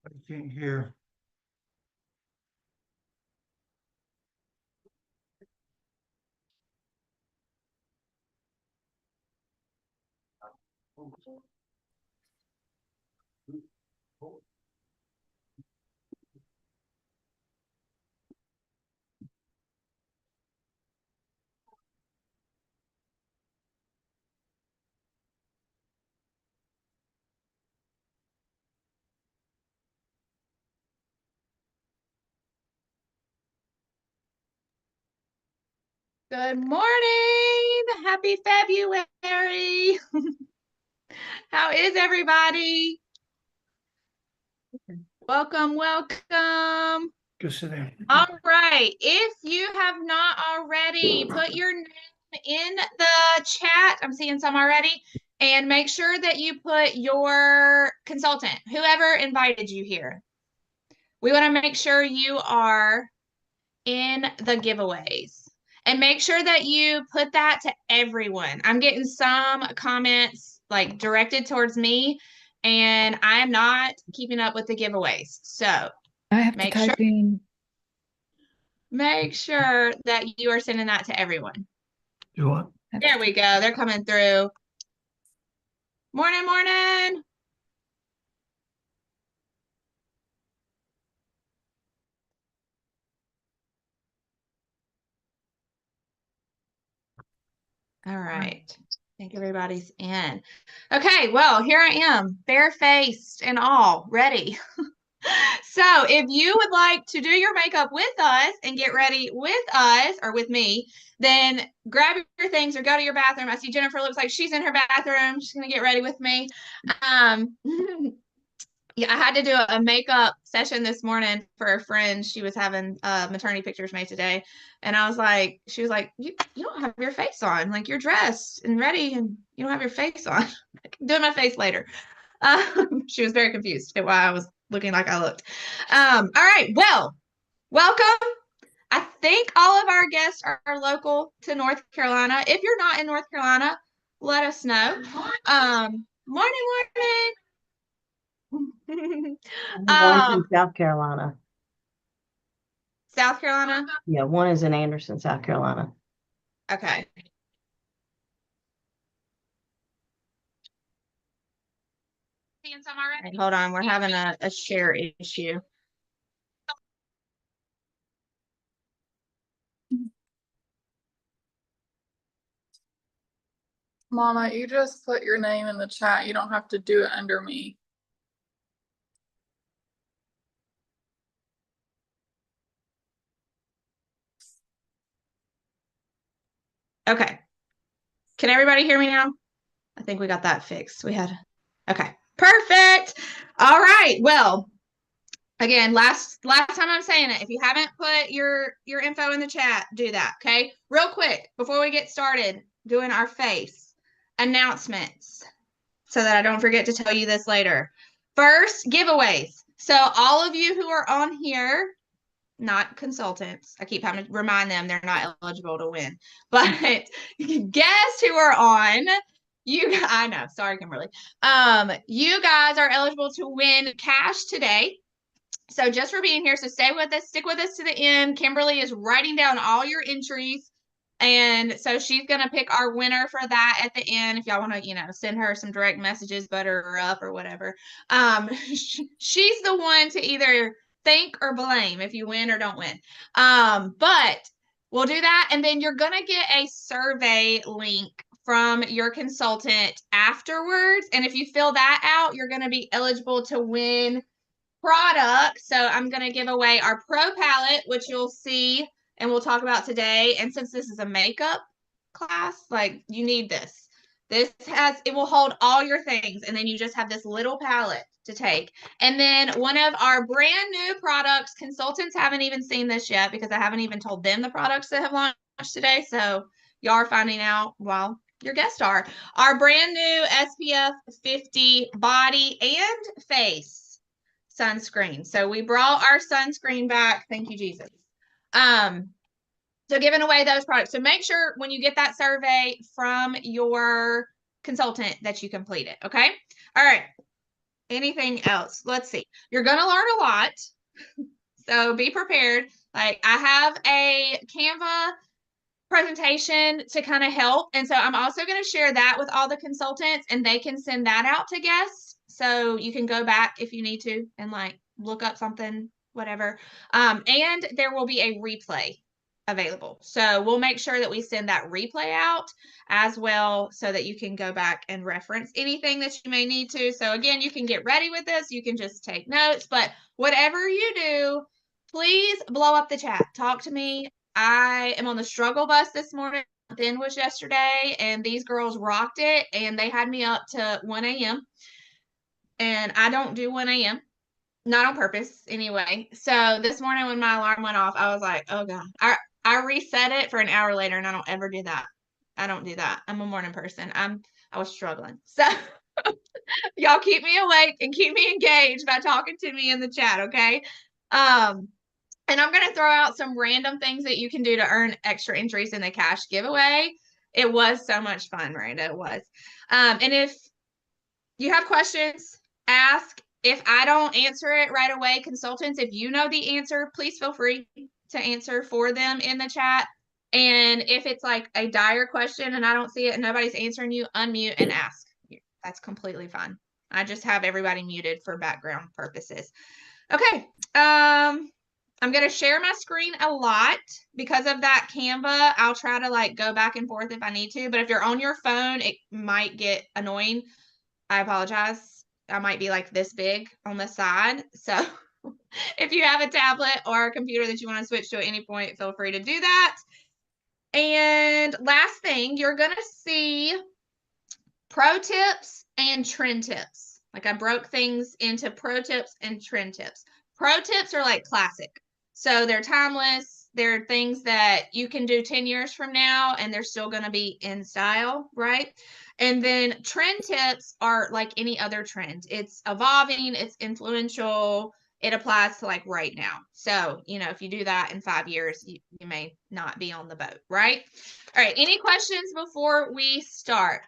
I can't hear. Good morning. Happy February. How is everybody? Welcome, welcome. Go sit down. All right. If you have not already, put your name in the chat. I'm seeing some already. And make sure that you put your consultant, whoever invited you here. We want to make sure you are in the giveaways. And make sure that you put that to everyone. I'm getting some comments like directed towards me, and I am not keeping up with the giveaways. So I have to type in. Make sure that you are sending that to everyone. Do what? There we go. They're coming through. Morning, morning. All right. I think everybody's in. Okay, well, here I am, bare-faced and all, ready. So if you would like to do your makeup with us and get ready with us or with me, then grab your things or go to your bathroom. I see Jennifer looks like she's in her bathroom. She's going to get ready with me. Yeah, I had to do a makeup session this morning for a friend. She was having maternity pictures made today. And I was like, she was like, you don't have your face on. Like, you're dressed and ready and you don't have your face on. I'm doing my face later. She was very confused at why I was looking like I looked. All right. Well, welcome. I think all of our guests are local to North Carolina. If you're not in North Carolina, let us know. Morning. One's in South Carolina. South Carolina. Yeah, one is in Anderson, South Carolina. Okay. Seeing some already? Hold on, we're having a share issue. Mama, you just put your name in the chat. You don't have to do it under me. Okay. Can everybody hear me now? I think we got that fixed. Okay, perfect. All right. Well, again, last time I'm saying it, if you haven't put your info in the chat, do that. Okay. Real quick, before we get started doing our face announcements, so that I don't forget to tell you this later. First, giveaways. So all of you who are on here, not consultants, I keep having to remind them they're not eligible to win, but guests who are on, I know, sorry, Kimberly. You guys are eligible to win cash today. So just for being here, so stay with us, stick with us to the end. Kimberly is writing down all your entries. And so she's going to pick our winner for that at the end. If y'all want to, send her some direct messages, butter her up or whatever. She's the one to either thank or blame if you win or don't win. But we'll do that. And then you're going to get a survey link from your consultant afterwards. And if you fill that out, you're going to be eligible to win products. So I'm going to give away our Pro Palette, which you'll see and we'll talk about today. And since this is a makeup class, like, you need this. It will hold all your things. And then you just have this little palette to take. And then one of our brand new products, consultants haven't even seen this yet because I haven't even told them the products that have launched today. So y'all are finding out while your guests are. Our brand new SPF 50 body and face sunscreen. So we brought our sunscreen back. Thank you, Jesus. So giving away those products. So make sure when you get that survey from your consultant that you complete it. Okay. All right. Anything else? Let's see. You're going to learn a lot. So be prepared. Like, I have a Canva presentation to kind of help. And so I'm also going to share that with all the consultants and they can send that out to guests. So you can go back if you need to and like look up something, whatever. And there will be a replay available. So we'll make sure that we send that replay out as well so that you can go back and reference anything that you may need to. So again, you can get ready with this. You can just take notes, but whatever you do, please blow up the chat. Talk to me. I am on the struggle bus this morning. Then was yesterday, and these girls rocked it, and they had me up to 1 a.m. And I don't do 1 a.m. Not on purpose anyway. So this morning when my alarm went off, I was like, oh God. I reset it for an hour later, and I don't ever do that. I don't do that. I'm a morning person. I was struggling. So y'all keep me awake and keep me engaged by talking to me in the chat, okay? And I'm going to throw out some random things that you can do to earn extra entries in the cash giveaway. It was so much fun, Miranda. It was. And if you have questions, ask. If I don't answer it right away, consultants, if you know the answer, please feel free to answer for them in the chat. And if it's like a dire question and I don't see it and nobody's answering you, unmute and ask. That's completely fine. I just have everybody muted for background purposes. Okay. I'm going to share my screen a lot because of that Canva. I'll try to like go back and forth if I need to, but if you're on your phone, it might get annoying. I apologize. I might be like this big on the side. So if you have a tablet or a computer that you want to switch to at any point, feel free to do that. And last thing, you're going to see pro tips and trend tips. Like I broke things into pro tips and trend tips. Pro tips are like classic. So they're timeless. They're things that you can do 10 years from now and they're still going to be in style, right? And then trend tips are like any other trend. It's evolving, it's influential, it applies to like right now. So, if you do that in 5 years, you may not be on the boat, right? All right. Any questions before we start?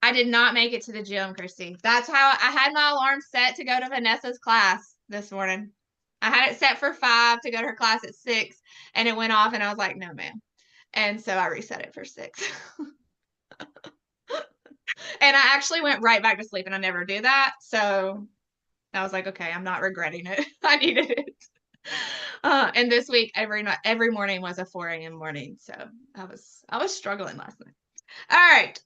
I did not make it to the gym, Christy. That's how I had my alarm set to go to Vanessa's class this morning. I had it set for 5 to go to her class at 6, and it went off, and I was like, no, ma'am. And so I reset it for 6. And I actually went right back to sleep, and I never do that. So I was like, okay, I'm not regretting it. I needed it. And this week, every morning was a 4 a.m. morning. So I was struggling last night. All right.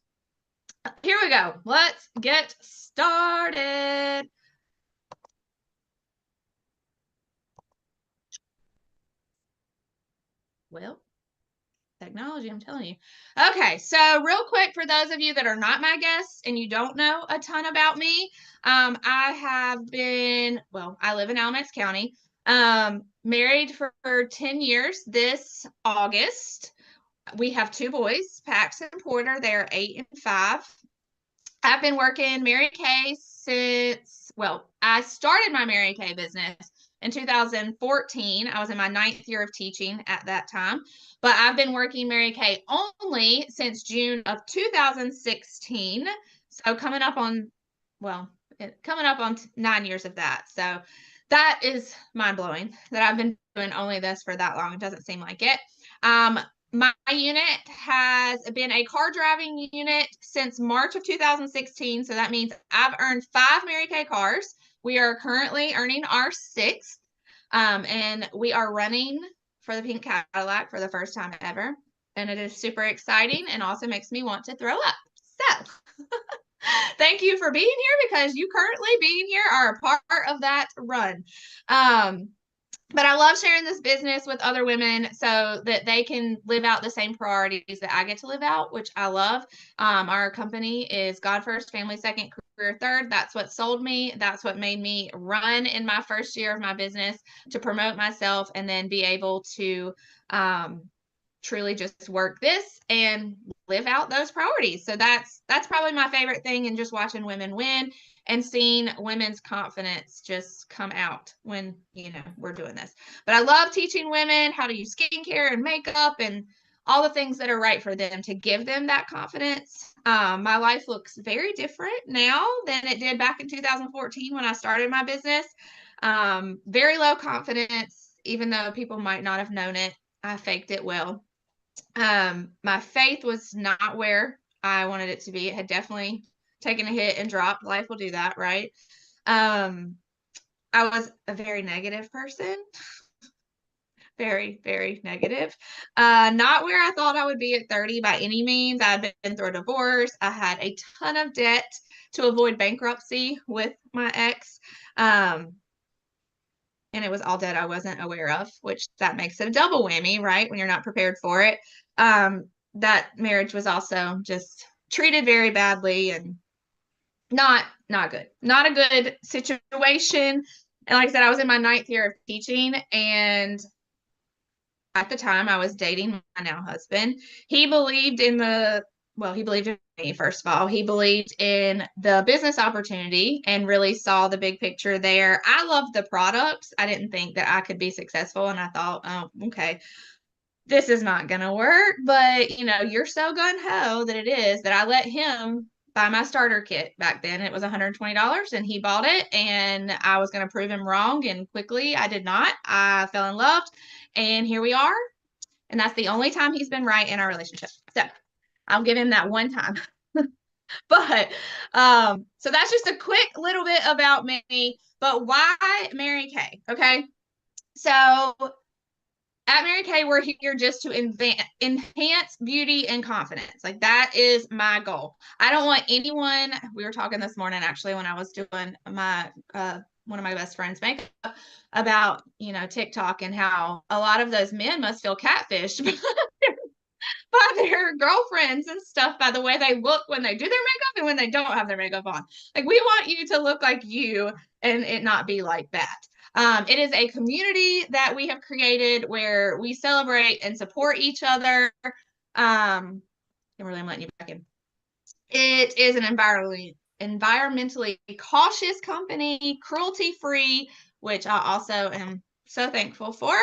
Here we go. Let's get started. Well, technology, I'm telling you. Okay, so real quick, for those of you that are not my guests and you don't know a ton about me, I live in Alamance County, married for 10 years this August. We have 2 boys, Pax and Porter. They're 8 and 5. I've been working Mary Kay I started my Mary Kay business in 2014. I was in my 9th year of teaching at that time, but I've been working Mary Kay only since June of 2016. So coming up on 9 years of that. So that is mind blowing that I've been doing only this for that long. It doesn't seem like it. My unit has been a car driving unit since March of 2016. So that means I've earned 5 Mary Kay cars. We are currently earning our 6th. And we are running for the pink Cadillac for the first time ever. And it is super exciting and also makes me want to throw up. So thank you for being here, because you currently being here are a part of that run. But I love sharing this business with other women so that they can live out the same priorities that I get to live out, which I love. Our company is God First, Family Second, Career Third. That's what sold me. That's what made me run in my first year of my business to promote myself and then be able to truly just work this and live out those priorities. So that's probably my favorite thing, and just watching women win and seeing women's confidence just come out when, we're doing this. But I love teaching women how to use skincare and makeup and all the things that are right for them to give them that confidence. My life looks very different now than it did back in 2014 when I started my business. Very low confidence, even though people might not have known it. I faked it well. My faith was not where I wanted it to be. It had definitely taken a hit and dropped. Life will do that, right? I was a very negative person. Very, very negative. Not where I thought I would be at 30 by any means. I'd been through a divorce. I had a ton of debt to avoid bankruptcy with my ex. And it was all debt I wasn't aware of, which that makes it a double whammy, right? When you're not prepared for it. That marriage was also just treated very badly and not good. Not a good situation. And like I said, I was in my 9th year of teaching, and at the time I was dating my now husband. He believed in he believed in me, first of all. He believed in the business opportunity and really saw the big picture there. I loved the products. I didn't think that I could be successful. And I thought, oh, okay, this is not going to work. But, you're so gun-ho that it is that I let him buy my starter kit. Back then it was $120, and he bought it, and I was going to prove him wrong. And quickly I did not. I fell in love, and here we are. And that's the only time he's been right in our relationship. So I'll give him that one time. But so that's just a quick little bit about me. But why Mary Kay? Okay. So at Mary Kay, we're here just to enhance beauty and confidence. Like, that is my goal. I don't want anyone, we were talking this morning actually when I was doing my one of my best friends' makeup about, TikTok and how a lot of those men must feel catfished by their girlfriends and stuff by the way they look when they do their makeup and when they don't have their makeup on. Like, we want you to look like you and it not be like that. It is a community that we have created where we celebrate and support each other. Kimberly, I'm letting you back in. It is an environmentally cautious company, cruelty-free, which I also am so thankful for.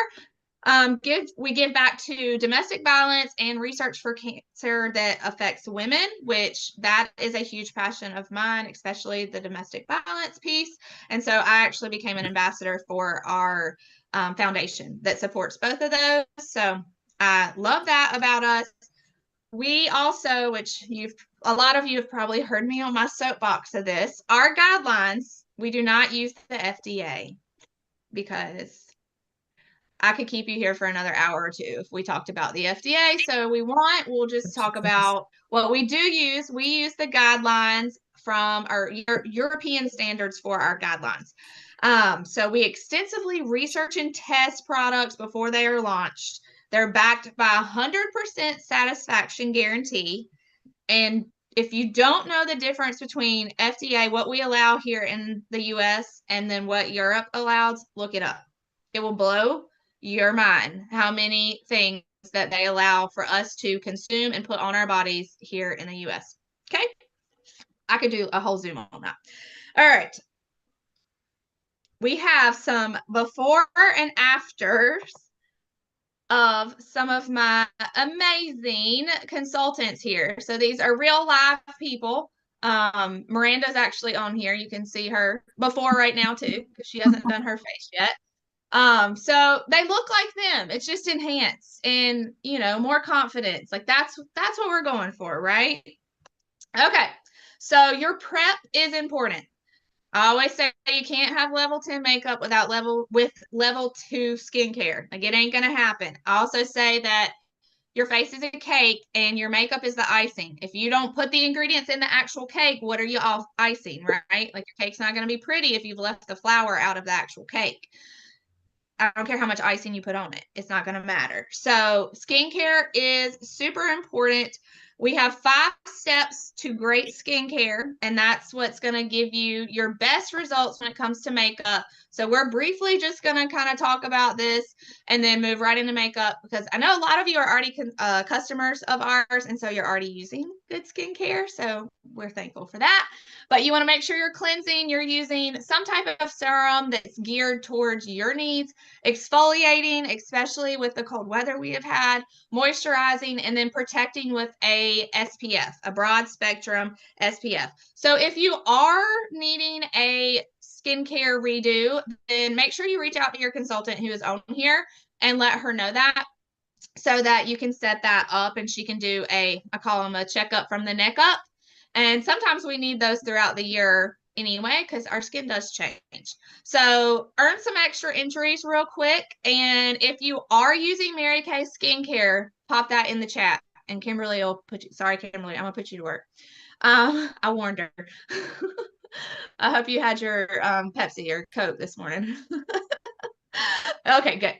We give back to domestic violence and research for cancer that affects women, which that is a huge passion of mine, especially the domestic violence piece. And so I actually became an ambassador for our foundation that supports both of those. So I love that about us. We also, which a lot of you have probably heard me on my soapbox of this, our guidelines, we do not use the FDA because I could keep you here for another hour or two if we talked about the FDA. So we'll just talk about what we do use. We use the guidelines from our European standards for our guidelines. So we extensively research and test products before they are launched. They're backed by 100% satisfaction guarantee. And if you don't know the difference between FDA, what we allow here in the US, and then what Europe allows, look it up. It will blow your mind how many things that they allow for us to consume and put on our bodies here in the US. Okay? I could do a whole Zoom on that. All right. We have some before and afters of some of my amazing consultants here. So these are real live people. Miranda's actually on here. You can see her before right now too, because she hasn't done her face yet. So they look like them. It's just enhanced and, you know, more confidence. Like that's what we're going for, right? Okay. So your prep is important. I always say you can't have level 10 makeup without level 2 skincare. Like, it ain't going to happen. I also say that your face is a cake and your makeup is the icing. If you don't put the ingredients in the actual cake, what are you all icing, right? Like, your cake's not going to be pretty if you've left the flour out of the actual cake. I don't care how much icing you put on it. It's not going to matter. So skincare is super important. We have 5 steps to great skincare, and that's what's going to give you your best results when it comes to makeup. So we're briefly just going to kind of talk about this and then move right into makeup, because I know a lot of you are already customers of ours, and so you're already using good skincare. So we're thankful for that. But you want to make sure you're cleansing. You're using some type of serum that's geared towards your needs, exfoliating, especially with the cold weather we have had, moisturizing, and then protecting with a SPF, a broad spectrum SPF. So if you are needing a skincare redo, then make sure you reach out to your consultant who is on here and let her know that, so that you can set that up and she can do I call them a checkup from the neck up. And sometimes we need those throughout the year anyway, because our skin does change. So earn some extra entries real quick. And if you are using Mary Kay Skincare, pop that in the chat. And Kimberly will put you, sorry, Kimberly, I'm going to put you to work. I warned her. I hope you had your Pepsi or Coke this morning. Okay, good.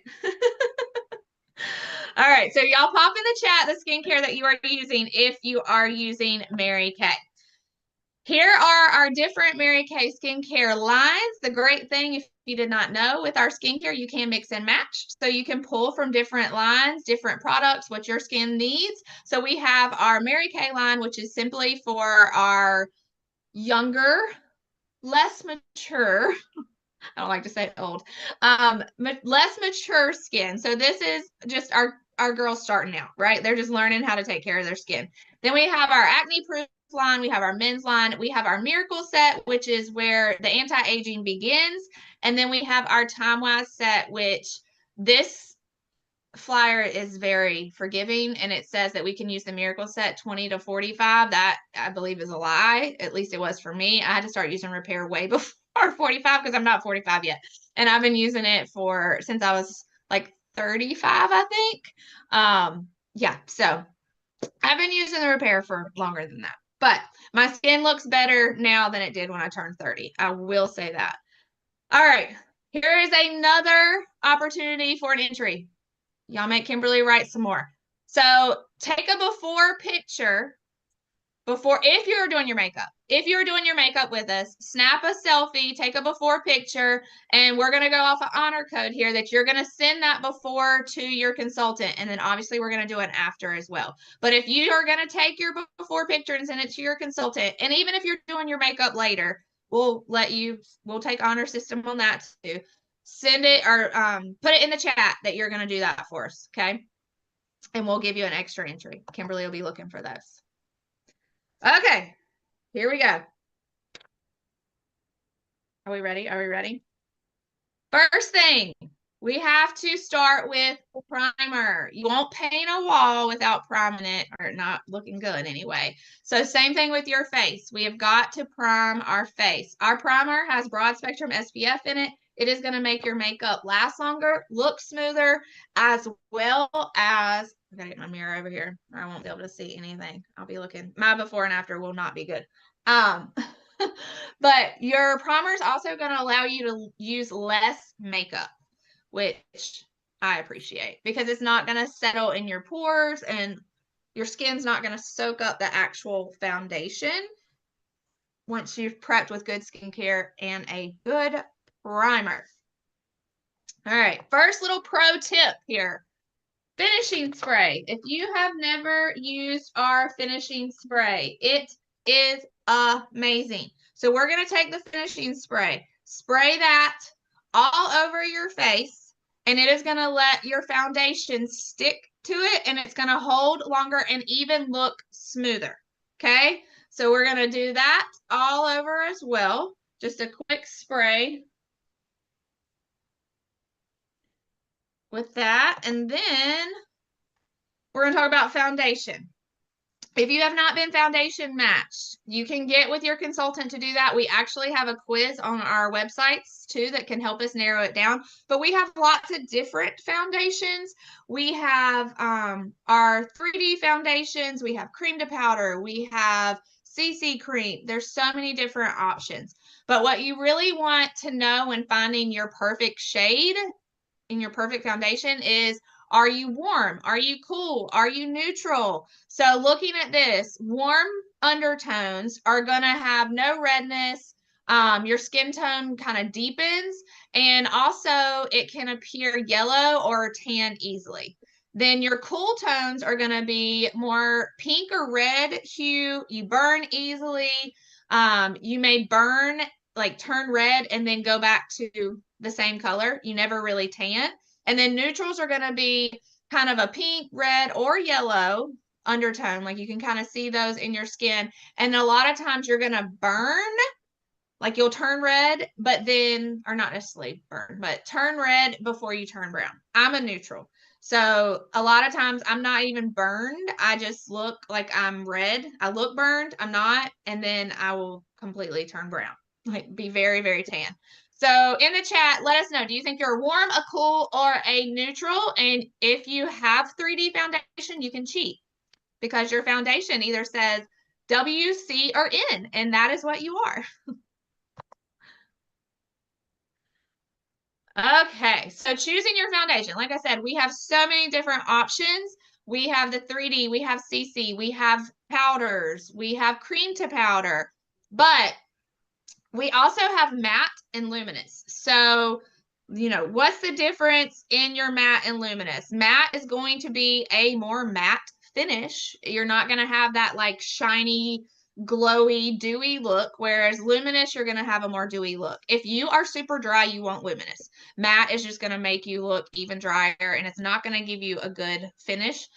All right, so y'all pop in the chat the skincare that you are using if you are using Mary Kay. Here are our different Mary Kay skincare lines. The great thing, if you did not know, with our skincare, you can mix and match. So you can pull from different lines, different products, what your skin needs. So we have our Mary Kay line, which is simply for our younger, less mature, I don't like to say old, less mature skin. So this is just our girls starting out, right? They're just learning how to take care of their skin. Then we have our acne proof line. We have our men's line. We have our miracle set, which is where the anti-aging begins. And then we have our time-wise set, which this flyer is very forgiving, and it says that we can use the miracle set 20 to 45. That, I believe, is a lie. At least it was for me. I had to start using repair way before 45 because I'm not 45 yet, and I've been using it since I was like 35, I think. Yeah, so I've been using the repair for longer than that, but my skin looks better now than it did when I turned 30. I will say that. All right, here is another opportunity for an entry. Y'all make Kimberly write some more. So take a before picture if you're doing your makeup. If you're doing your makeup with us, snap a selfie, take a before picture, and we're going to go off an honor code here that you're going to send that before to your consultant. And then obviously we're going to do an after as well. But if you are going to take your before picture and send it to your consultant, and even if you're doing your makeup later, we'll take honor system on that too. Send it or put it in the chat that you're going to do that for us. Okay. And we'll give you an extra entry. Kimberly will be looking for those. Okay, here we go. Are we ready? Are we ready? First thing, we have to start with primer. You won't paint a wall without priming it, or not looking good anyway. So same thing with your face. We have got to prime our face. Our primer has broad spectrum SPF in it. It is going to make your makeup last longer, look smoother, as well as, I gotta get my mirror over here, or I won't be able to see anything. I'll be looking, my before and after will not be good. But your primer is also going to allow you to use less makeup, which I appreciate, because it's not going to settle in your pores and your skin's not going to soak up the actual foundation once you've prepped with good skincare and a good primer. All right, first little pro tip here. Finishing spray. If you have never used our finishing spray, it is amazing. So we're going to take the finishing spray, spray that all over your face, and it is going to let your foundation stick to it, and it's going to hold longer and even look smoother. Okay, so we're going to do that all over as well. Just a quick spray with that, and then we're going to talk about foundation. If you have not been foundation matched, you can get with your consultant to do that. We actually have a quiz on our websites too that can help us narrow it down. But we have lots of different foundations. We have our 3D foundations. We have cream to powder. We have CC cream. There's so many different options. But what you really want to know when finding your perfect shade in your perfect foundation is, are you warm? Are you cool? Are you neutral? So looking at this, warm undertones are going to have no redness. Your skin tone kind of deepens, and also it can appear yellow or tan easily. Then your cool tones are going to be more pink or red hue. You burn easily. You may burn, like turn red and then go back to the same color. You never really tan. And then neutrals are going to be kind of a pink, red, or yellow undertone. Like you can kind of see those in your skin. And a lot of times you're going to burn, like you'll turn red, but then, or not necessarily burn, but turn red before you turn brown. I'm a neutral. So a lot of times I'm not even burned. I just look like I'm red. I look burned. I'm not. And then I will completely turn brown, like be very, very tan. So in the chat, let us know, do you think you're a warm, a cool, or a neutral? And if you have 3D foundation, you can cheat because your foundation either says W, C, or N, and that is what you are. Okay, so choosing your foundation. Like I said, we have so many different options. We have the 3D, we have CC, we have powders, we have cream to powder, but we also have matte and luminous. So, you know, what's the difference in your matte and luminous? Matte is going to be a more matte finish. You're not going to have that like shiny, glowy, dewy look, whereas luminous, you're going to have a more dewy look. If you are super dry, you want luminous. Matte is just going to make you look even drier, and it's not going to give you a good finish.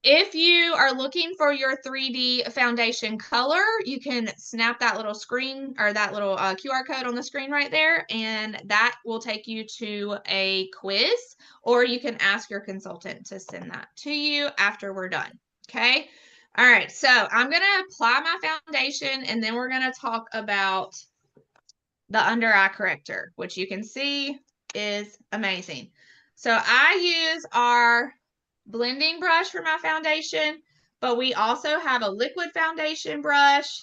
If you are looking for your 3D foundation color, you can snap that little screen or that little QR code on the screen right there, and that will take you to a quiz, or you can ask your consultant to send that to you after we're done. Okay. All right. So I'm going to apply my foundation, and then we're going to talk about the under eye corrector, which you can see is amazing. So I use our blending brush for my foundation, but we also have a liquid foundation brush,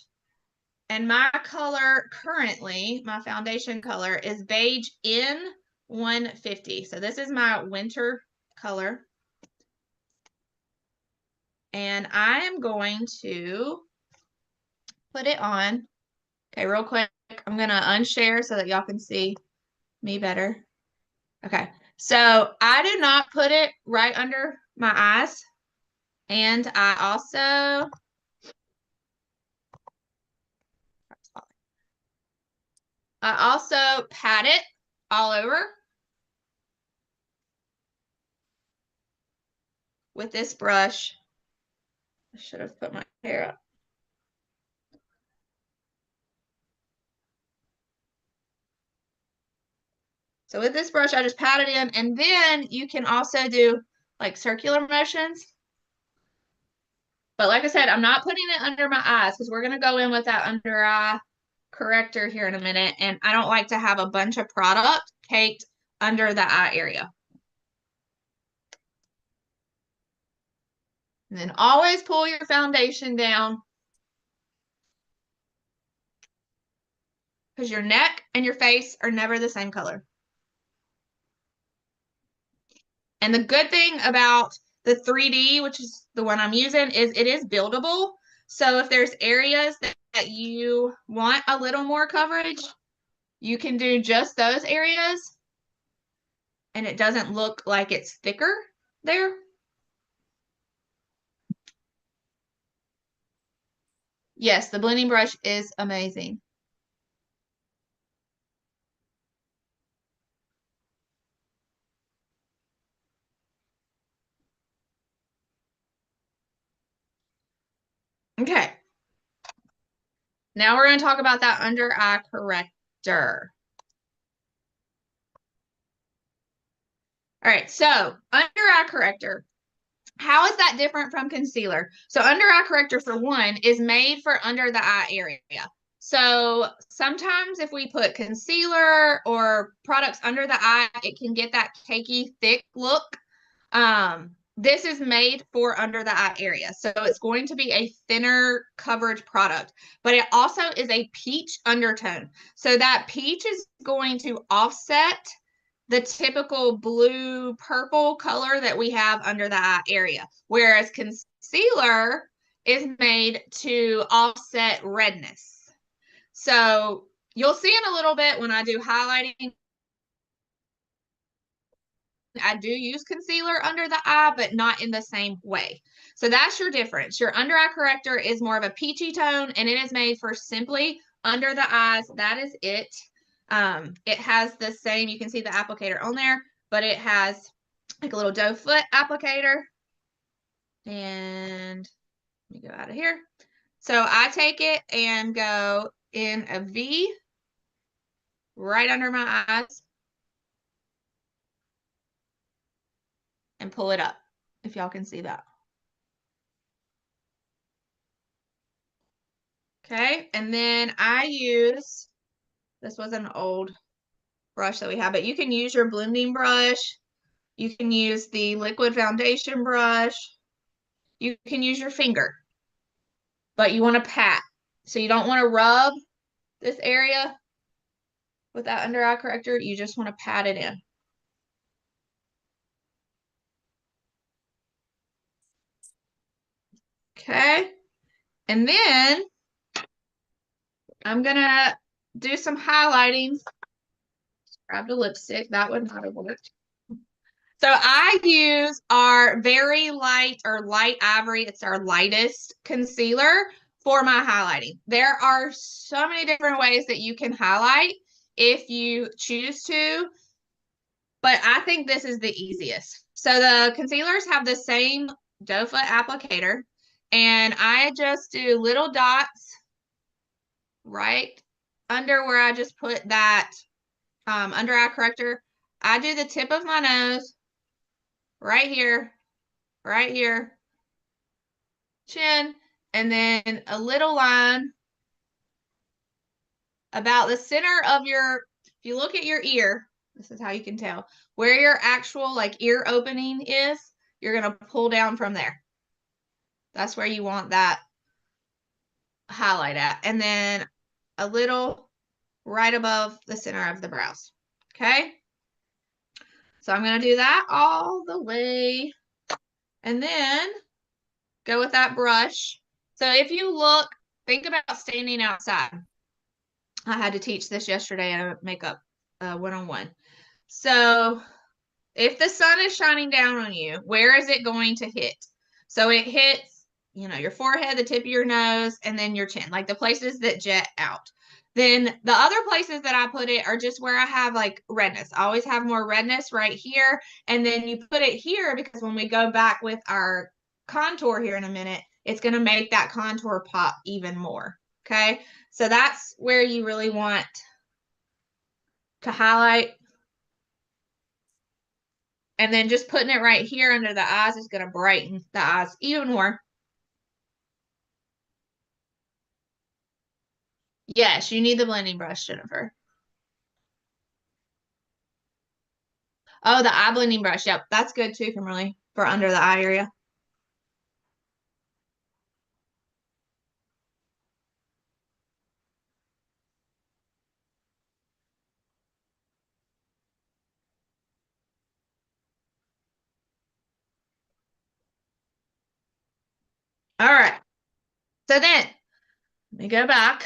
and my color currently, my foundation color is beige N150. So this is my winter color. And I am going to put it on. Okay, real quick. I'm going to unshare so that y'all can see me better. Okay, so I do not put it right under my eyes. And I also pat it all over with this brush. I should have put my hair up. So with this brush, I just pat it in, and then you can also do like circular motions. But like I said, I'm not putting it under my eyes because we're going to go in with that under eye corrector here in a minute. And I don't like to have a bunch of product caked under the eye area. And then always pull your foundation down, because your neck and your face are never the same color. And the good thing about the 3D, which is the one I'm using, is it is buildable. So if there's areas that you want a little more coverage, you can do just those areas and it doesn't look like it's thicker there. Yes, the blending brush is amazing. Okay. Now we're going to talk about that under eye corrector. All right, so under eye corrector, how is that different from concealer? So under eye corrector, for one, is made for under the eye area. So sometimes if we put concealer or products under the eye, it can get that cakey, thick look. This is made for under the eye area. So it's going to be a thinner coverage product, but it also is a peach undertone. So that peach is going to offset the typical blue purple color that we have under the eye area, whereas concealer is made to offset redness. So you'll see in a little bit when I do highlighting, I do use concealer under the eye, but not in the same way. So that's your difference. Your under eye corrector is more of a peachy tone, and it is made for simply under the eyes. That is it. It has the same, you can see the applicator on there, but it has like a little doe foot applicator. And let me go out of here. So I take it and go in a V right under my eyes and pull it up, if y'all can see that. Okay, and then I use, this was an old brush that we have, but you can use your blending brush. You can use the liquid foundation brush. You can use your finger, but you want to pat. So you don't want to rub this area with that under eye corrector. You just want to pat it in. Okay, and then I'm gonna do some highlighting. Grabbed a lipstick, that would not have worked. So I use our very light or light ivory. It's our lightest concealer for my highlighting. There are so many different ways that you can highlight if you choose to, but I think this is the easiest. So the concealers have the same doe foot applicator, and I just do little dots right under where I just put that under eye corrector. I do the tip of my nose right here, chin, and then a little line about the center of your, if you look at your ear, this is how you can tell where your actual like ear opening is. You're going to pull down from there. That's where you want that highlight at. And then a little right above the center of the brows. Okay. So I'm going to do that all the way. And then Go with that brush. So if you look, think about standing outside. I had to teach this yesterday at a makeup one-on-one. So if the sun is shining down on you, where is it going to hit? So it hits, your forehead, the tip of your nose, and then your chin, like the places that jet out. Then the other places that I put it are just where I have like redness. I always have more redness right here. And then you put it here because when we go back with our contour here in a minute, it's going to make that contour pop even more. Okay. So that's where you really want to highlight. And then just putting it right here under the eyes is going to brighten the eyes even more. Yes, you need the blending brush, Jennifer. Oh, the eye blending brush. Yep, that's good too, Kimberly, for under the eye area. All right. So then, let me go back.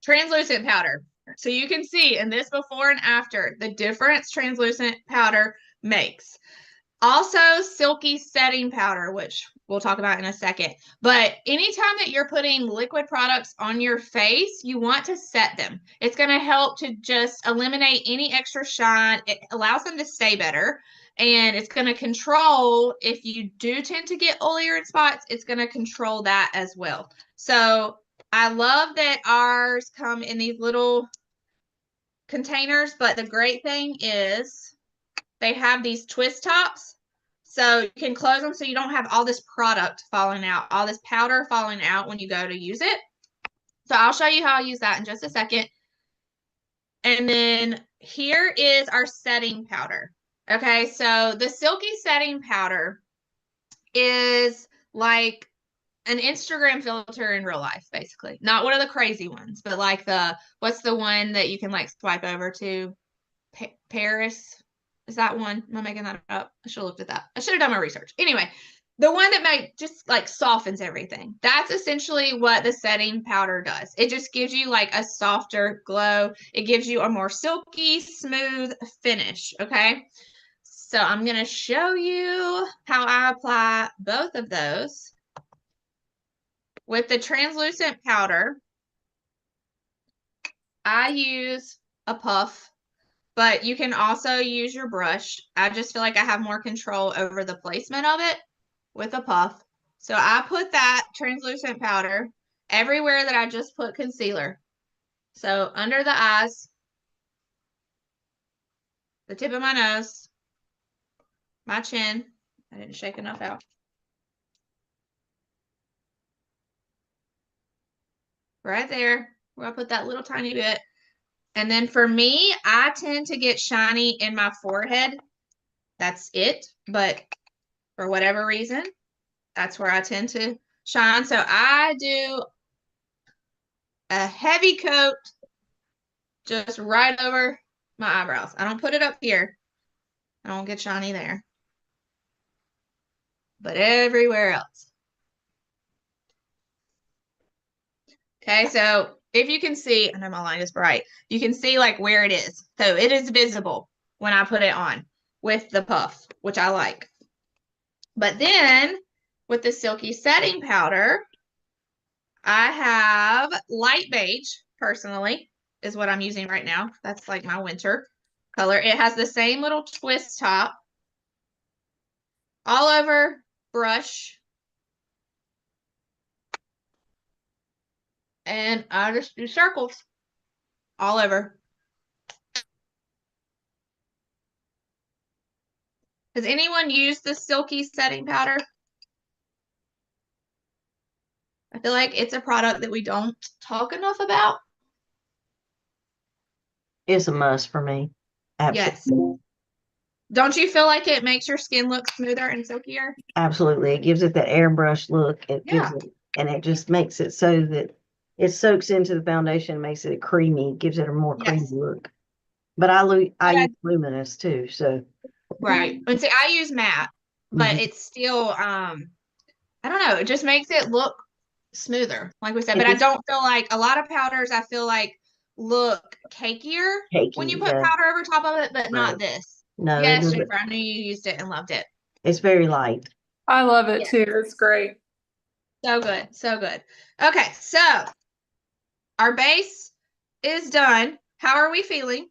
Translucent powder. So you can see in this before and after the difference translucent powder makes. Also, silky setting powder, which we'll talk about in a second. But anytime that you're putting liquid products on your face, you want to set them. It's going to help to just eliminate any extra shine. It allows them to stay better. And it's going to control, if you do tend to get oilier in spots, it's going to control that as well. So I love that ours come in these little containers, but the great thing is they have these twist tops. So you can close them so you don't have all this product falling out, all this powder falling out when you go to use it. So I'll show you how I use that in just a second. And then here is our setting powder. Okay, so the silky setting powder is like an Instagram filter in real life, basically. Not one of the crazy ones, but like what's the one that you can like swipe over to? Paris? Is that one? Am I making that up? I should have looked at that. I should have done my research. Anyway, the one that just like softens everything. That's essentially what the setting powder does. It just gives you like a softer glow. It gives you a more silky, smooth finish. Okay. So I'm going to show you how I apply both of those. With the translucent powder, I use a puff, but you can also use your brush. I just feel like I have more control over the placement of it with a puff. So I put that translucent powder everywhere that I just put concealer. So under the eyes, the tip of my nose, my chin. I didn't shake enough out. Right there, where I put that little tiny bit. And then for me, I tend to get shiny in my forehead. That's it. But for whatever reason, that's where I tend to shine. So I do a heavy coat just right over my eyebrows. I don't put it up here. I don't get shiny there. But everywhere else. Okay, so if you can see, I know my line is bright. You can see like where it is. So it is visible when I put it on with the puff, which I like. But then with the silky setting powder, I have light beige, personally, is what I'm using right now. That's like my winter color. It has the same little twist top all over brush. And I just do circles all over. Has anyone used the silky setting powder? I feel like it's a product that we don't talk enough about. It's a must for me. Absolutely. Yes. Don't you feel like it makes your skin look smoother and silkier? Absolutely. It gives it that airbrush look. It gives it, and it just makes it so that it soaks into the foundation, makes it creamy, gives it a more creamy look. But I Yeah. use luminous too, so. Right. And see, I use matte, but Mhm. it's still I don't know, it just makes it look smoother, like we said. It But I is don't feel like a lot of powders I feel like look cakier when you cakey, put yeah. powder over top of it, but not Right. this. No, it Yes, doesn't. Jennifer, I knew you used it and loved it. It's very light. I love it Yeah. too. It's great. So good, so good. Okay, so our base is done. How are we feeling?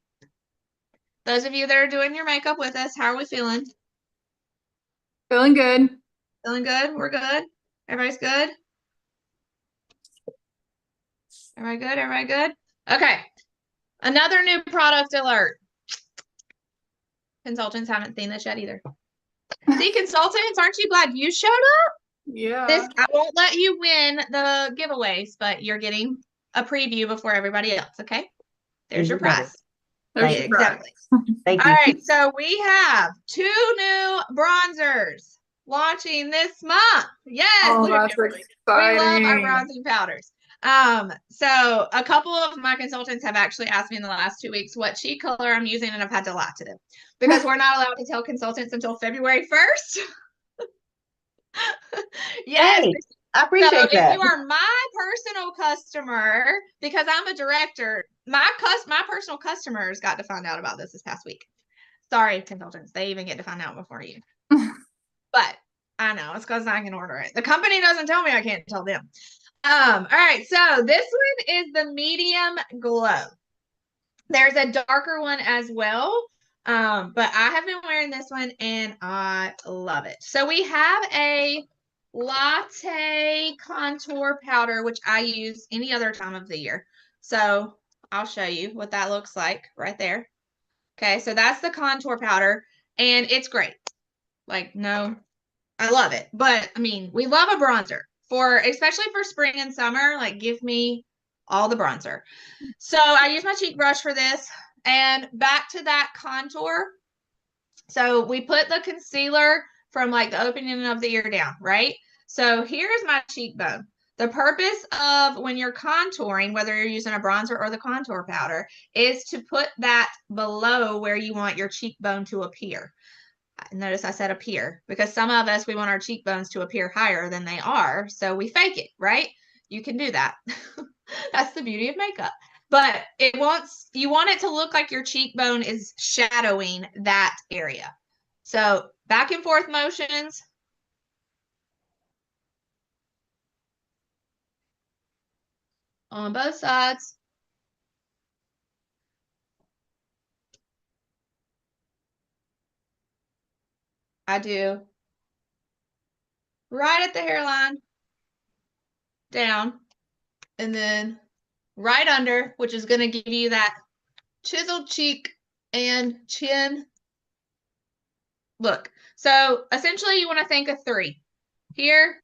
Those of you that are doing your makeup with us, how are we feeling? Feeling good. Feeling good? We're good? Everybody's good? Everybody good? Everybody good? Okay. Another new product alert. Consultants haven't seen this yet either. See, consultants, aren't you glad you showed up? Yeah. I won't let you win the giveaways, but you're getting a preview before everybody else, okay? There's your You got it. prize. There's Thank your you. Exactly. Thank All you. right, so we have 2 new bronzers launching this month. Yes, Oh, look at that's Kimberly. We love our exciting. bronzing powders. So a couple of my consultants have actually asked me in the last 2 weeks what cheek color I'm using, and I've had to lie to them because we're not allowed to tell consultants until February 1st. Yes. Hey, I So appreciate if that. you are my personal customer, because I'm a director, my personal customers got to find out about this past week. Sorry, consultants, they even get to find out before you. But I know it's because I can order it. The company doesn't tell me, I can't tell them. All right, so this one is the medium glow. There's a darker one as well. But I have been wearing this one and I love it. So we have a latte contour powder, which I use any other time of the year. So I'll show you what that looks like right there. Okay, so that's the contour powder and it's great. Like, no, I love it. But I mean, we love a bronzer especially for spring and summer. Like, give me all the bronzer. So I use my cheek brush for this. And back to that contour. So we put the concealer from like the opening of the ear down, right? So here's my cheekbone. The purpose of when you're contouring, whether you're using a bronzer or the contour powder, is to put that below where you want your cheekbone to appear. Notice I said appear because some of us, we want our cheekbones to appear higher than they are. So we fake it, right? You can do that. That's the beauty of makeup. But you want it to look like your cheekbone is shadowing that area. So back and forth motions. On both sides. I do right at the hairline, down, and then right under, which is going to give you that chiseled cheek and chin look. So essentially you want to think of 3. Here,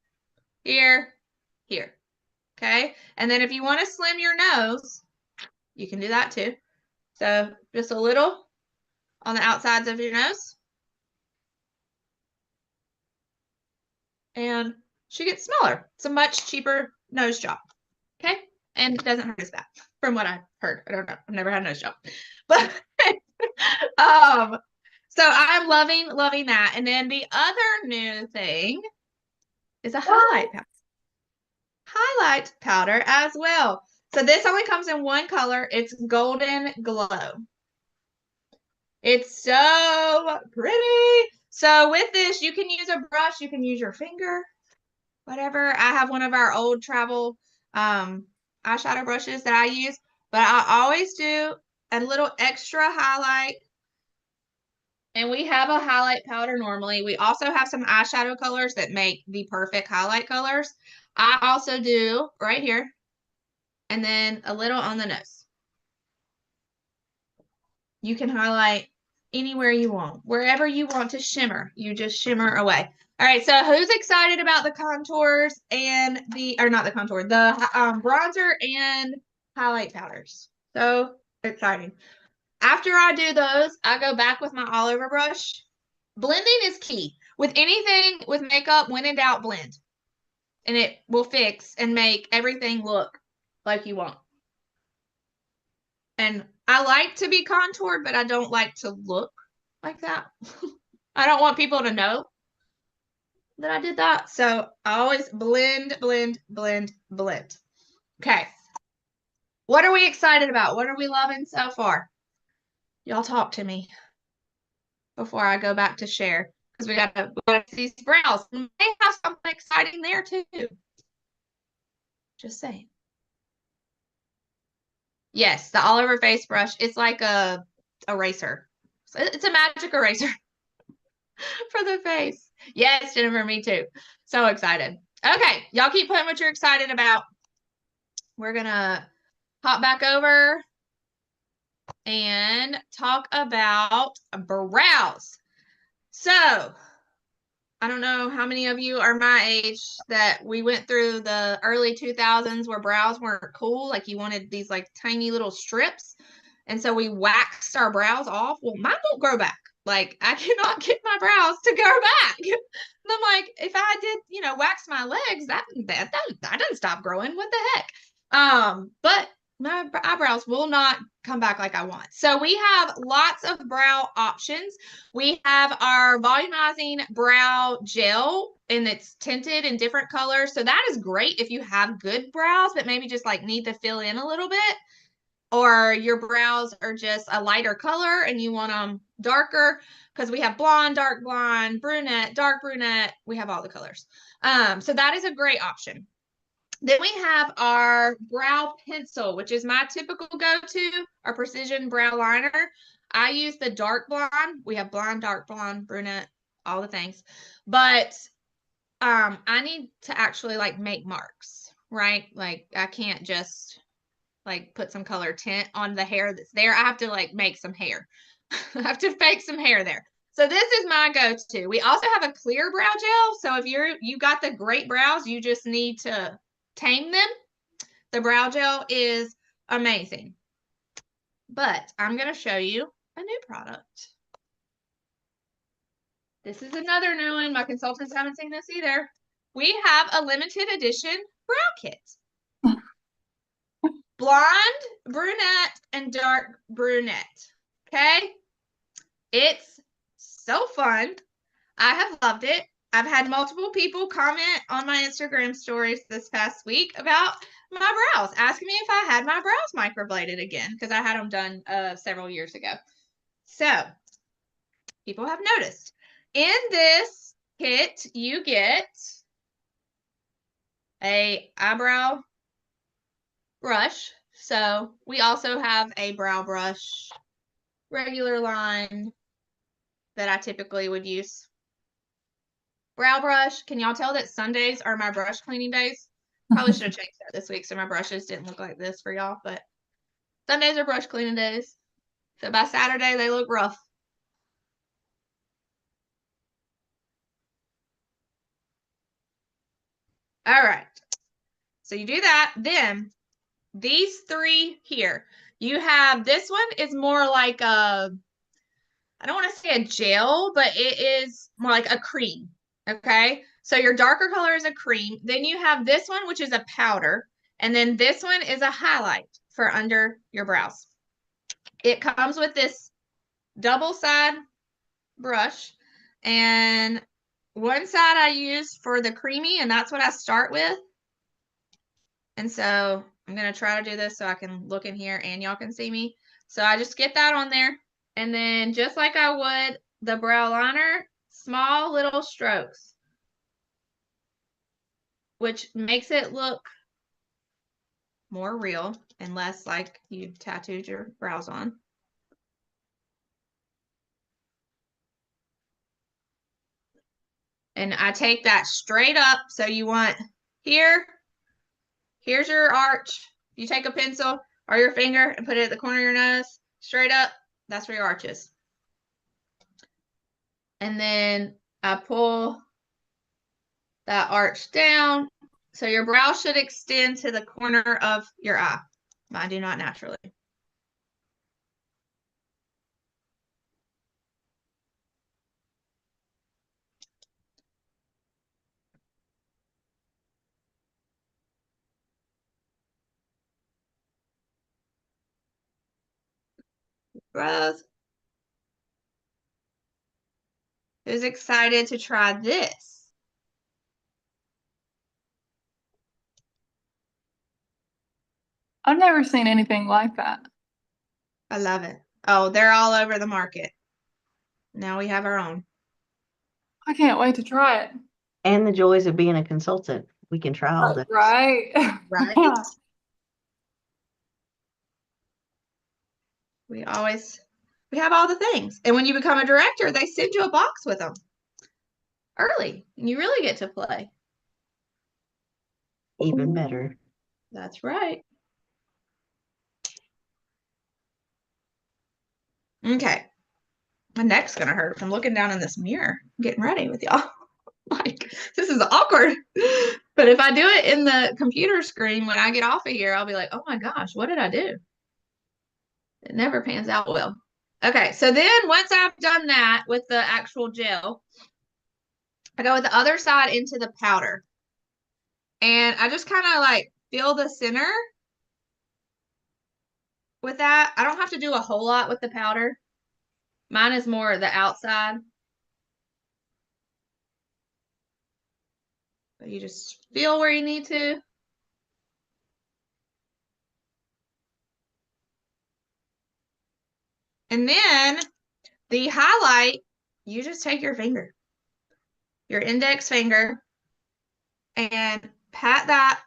here, here. Okay. And then if you want to slim your nose, you can do that too. So just a little on the outsides of your nose. And she gets smaller. It's a much cheaper nose job. Okay. And it doesn't hurt as bad from what I've heard. I don't know. I've never had a nose job. But so I'm loving that. And then the other new thing is a highlight powder as well. So this only comes in one color. It's Golden Glow. It's so pretty. So with this, you can use a brush, you can use your finger, whatever. I have one of our old travel eyeshadow brushes that I use, but I always do a little extra highlight. And we have a highlight powder normally. We also have some eyeshadow colors that make the perfect highlight colors. I also do right here, and then a little on the nose. You can highlight anywhere you want, wherever you want to shimmer, you just shimmer away. All right, so who's excited about the contours and or not the contour, the bronzer and highlight powders? So exciting. After I do those, I go back with my all over brush. Blending is key. With anything with makeup, when in doubt, blend. And it will fix and make everything look like you want. And I like to be contoured, but I don't like to look like that. I don't want people to know that I did that. So I always blend, blend, blend, blend. Okay. What are we excited about? What are we loving so far? Y'all talk to me before I go back to share, because we gotta see these brows. We may have something exciting there too. Just saying. Yes, the all over face brush. It's like a eraser. It's a magic eraser for the face. Yes, Jennifer, me too. So excited. Okay, y'all keep putting what you're excited about. We're gonna hop back over and talk about brows. So, I don't know how many of you are my age that we went through the early 2000s where brows weren't cool. Like you wanted these like tiny little strips. And so we waxed our brows off. Well, mine won't grow back. Like I cannot get my brows to grow back. And I'm like, if I did, wax my legs, that doesn't stop growing. What the heck? But my eyebrows will not come back like I want. So we have lots of brow options. We have our volumizing brow gel, and it's tinted in different colors. So that is great if you have good brows, but maybe just like need to fill in a little bit, or your brows are just a lighter color and you want them darker, because we have blonde, dark blonde, brunette, dark brunette. We have all the colors. So that is a great option. Then we have our brow pencil, which is my typical go-to, our precision brow liner. I use the dark blonde. We have blonde, dark blonde, brunette, all the things. But I need to actually like make marks, right? Like I can't just like put some color tint on the hair that's there. I have to like make some hair. I have to fake some hair there. So this is my go-to. We also have a clear brow gel. So if you got the great brows, you just need to tame them. The brow gel is amazing. But I'm going to show you a new product. This is another new one. My consultants haven't seen this either. We have a limited edition brow kit. Blonde, brunette, and dark brunette. Okay? It's so fun. I have loved it. I've had multiple people comment on my Instagram stories this past week about my brows, asking me if I had my brows microbladed again, because I had them done several years ago. So people have noticed. In this kit, you get a eyebrow brush. So we also have a brow brush, regular line that I typically would use. Brow brush. Can y'all tell that Sundays are my brush cleaning days? Probably should have changed that this week so my brushes didn't look like this for y'all, but Sundays are brush cleaning days. So by Saturday, they look rough. All right. So you do that. Then these three here, you have, this one is more like a, I don't want to say a gel, but it is more like a cream. Okay. So your darker color is a cream. Then you have this one, which is a powder. And then this one is a highlight for under your brows. It comes with this double side brush, and one side I use for the creamy, and that's what I start with. And so I'm going to try to do this so I can look in here and y'all can see me. So I just get that on there. And then just like I would the brow liner, small little strokes, which makes it look more real and less like you tattooed your brows on. And I take that straight up. So you want here, here's your arch. You take a pencil or your finger and put it at the corner of your nose, straight up. That's where your arch is. And then I pull that arch down. So your brow should extend to the corner of your eye. Mine do not naturally. Rose? Who's excited to try this? I've never seen anything like that. I love it. Oh, they're all over the market. Now we have our own. I can't wait to try it. And the joys of being a consultant. We can try all this. Right? Right? We have all the things. And when you become a director, they send you a box with them early, and you really get to play. Even better. That's right. Okay. My neck's gonna hurt from looking down in this mirror, getting ready with y'all. Like, this is awkward. But if I do it in the computer screen when I get off of here, I'll be like, oh my gosh, what did I do? It never pans out well. Okay, so then once I've done that with the actual gel, I go with the other side into the powder. And I just kind of like feel the center with that. I don't have to do a whole lot with the powder. Mine is more the outside. But you just feel where you need to. And then the highlight, you just take your finger, your index finger, and pat that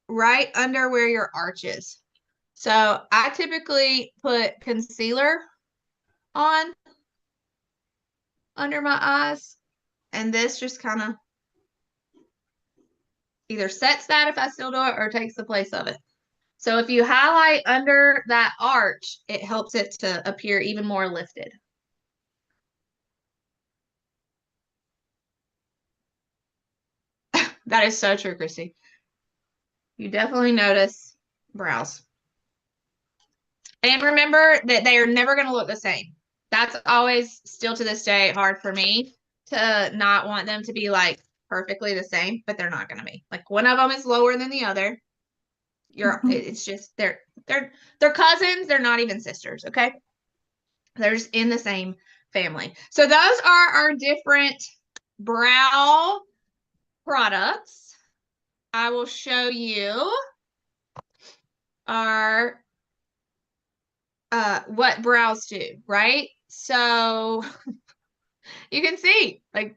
right under where your arch is. So I typically put concealer on under my eyes, and this just kind of either sets that if I still do it or takes the place of it. So if you highlight under that arch, it helps it to appear even more lifted. That is so true, Christy. You definitely notice brows. And remember that they are never going to look the same. That's always, still to this day, hard for me to not want them to be like perfectly the same, but they're not going to be. Like one of them is lower than the other. It's just they're cousins. They're not even sisters. Okay, they're just in the same family. So those are our different brow products. I will show you our what brows do, right? So you can see, like,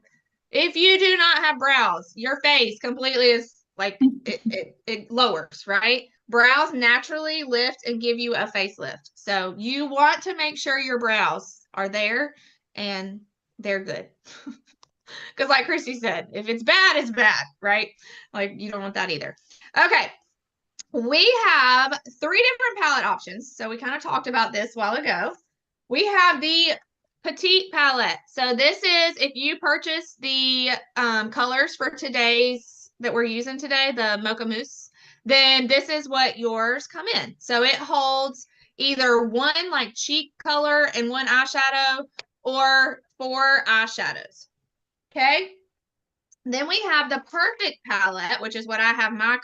if you do not have brows, your face completely is like it lowers, right? Brows naturally lift and give you a facelift. So you want to make sure your brows are there and they're good. Because like Christy said, if it's bad, it's bad, right? Like you don't want that either. Okay. We have 3 different palette options. So we kind of talked about this a while ago. We have the Petite palette. So this is, if you purchase the colors for today's, that we're using today, the Mocha Mousse, then this is what yours come in. So it holds either one like cheek color and one eyeshadow or 4 eyeshadows. Okay. Then we have the Perfect palette, which is what I have my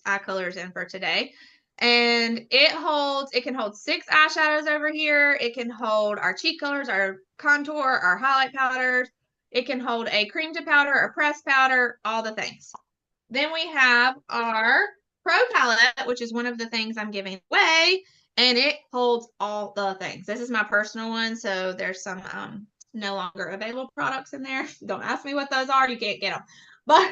eye colors in for today. And it can hold 6 eyeshadows over here. It can hold our cheek colors, our contour, our highlight powders. It can hold a cream to powder, a pressed powder, all the things. Then we have our Pro palette, which is one of the things I'm giving away, and it holds all the things. This is my personal one, so there's some no longer available products in there. Don't ask me what those are. You can't get them. But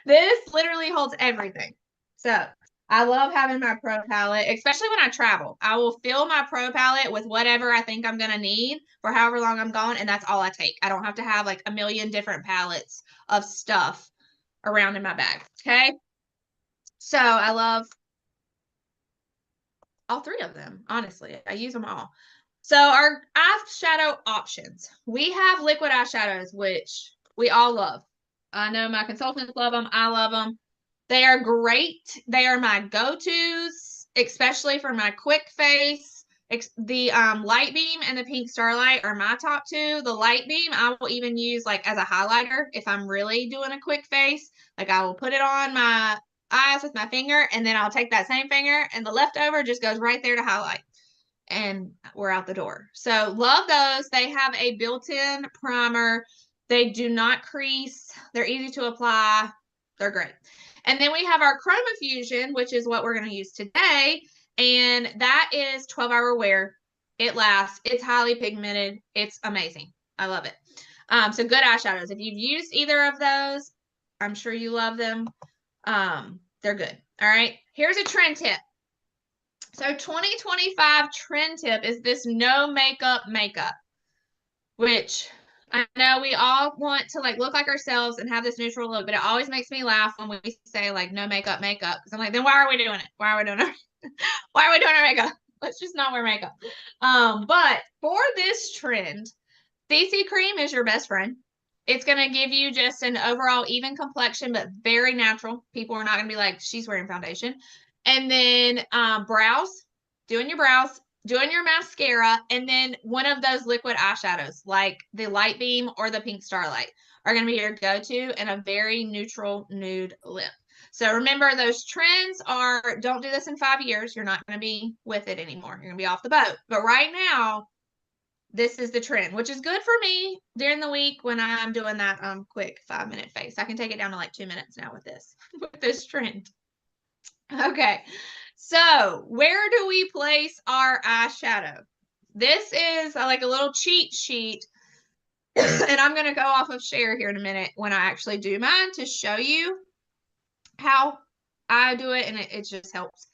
this literally holds everything. So I love having my Pro palette, especially when I travel. I will fill my Pro palette with whatever I think I'm going to need for however long I'm gone, and that's all I take. I don't have to have like a million different palettes of stuff around in my bag. Okay. So I love all 3 of them. Honestly, I use them all. So our eyeshadow options. We have liquid eyeshadows, which we all love. I know my consultants love them. I love them. They are great. They are my go-tos, especially for my quick face. The Light Beam and the Pink Starlight are my top 2. The Light Beam I will even use like as a highlighter if I'm really doing a quick face. Like I will put it on my eyes with my finger, and then I'll take that same finger and the leftover just goes right there to highlight. and we're out the door. So love those. They have a built-in primer. They do not crease. They're easy to apply. They're great. And then we have our Chroma Fusion, which is what we're going to use today. And that is 12-hour wear. It lasts. It's highly pigmented. It's amazing. I love it. So good eyeshadows. If you've used either of those, I'm sure you love them. They're good. All right. Here's a trend tip. So 2025 trend tip is this no makeup, which I know we all want to like look like ourselves and have this neutral look, but it always makes me laugh when we say like no makeup, because I'm like, then why are we doing it? Why are we doing it? Why are we doing our makeup? Let's just not wear makeup. But for this trend, CC cream is your best friend. It's going to give you just an overall even complexion, but very natural. People are not going to be like, she's wearing foundation. And then brows, doing your brows, doing your mascara, and then one of those liquid eyeshadows like the Light Beam or the Pink Starlight are going to be your go-to, and a very neutral nude lip. So remember, those trends are, don't do this in 5 years. You're not going to be with it anymore. You're going to be off the boat. But right now, this is the trend, which is good for me during the week when I'm doing that quick 5-minute face. I can take it down to like 2 minutes now with this trend. Okay, so where do we place our eyeshadow? This is like a little cheat sheet, and I'm going to go off of share here in a minute when I actually do mine to show you how I do it, and it just helps.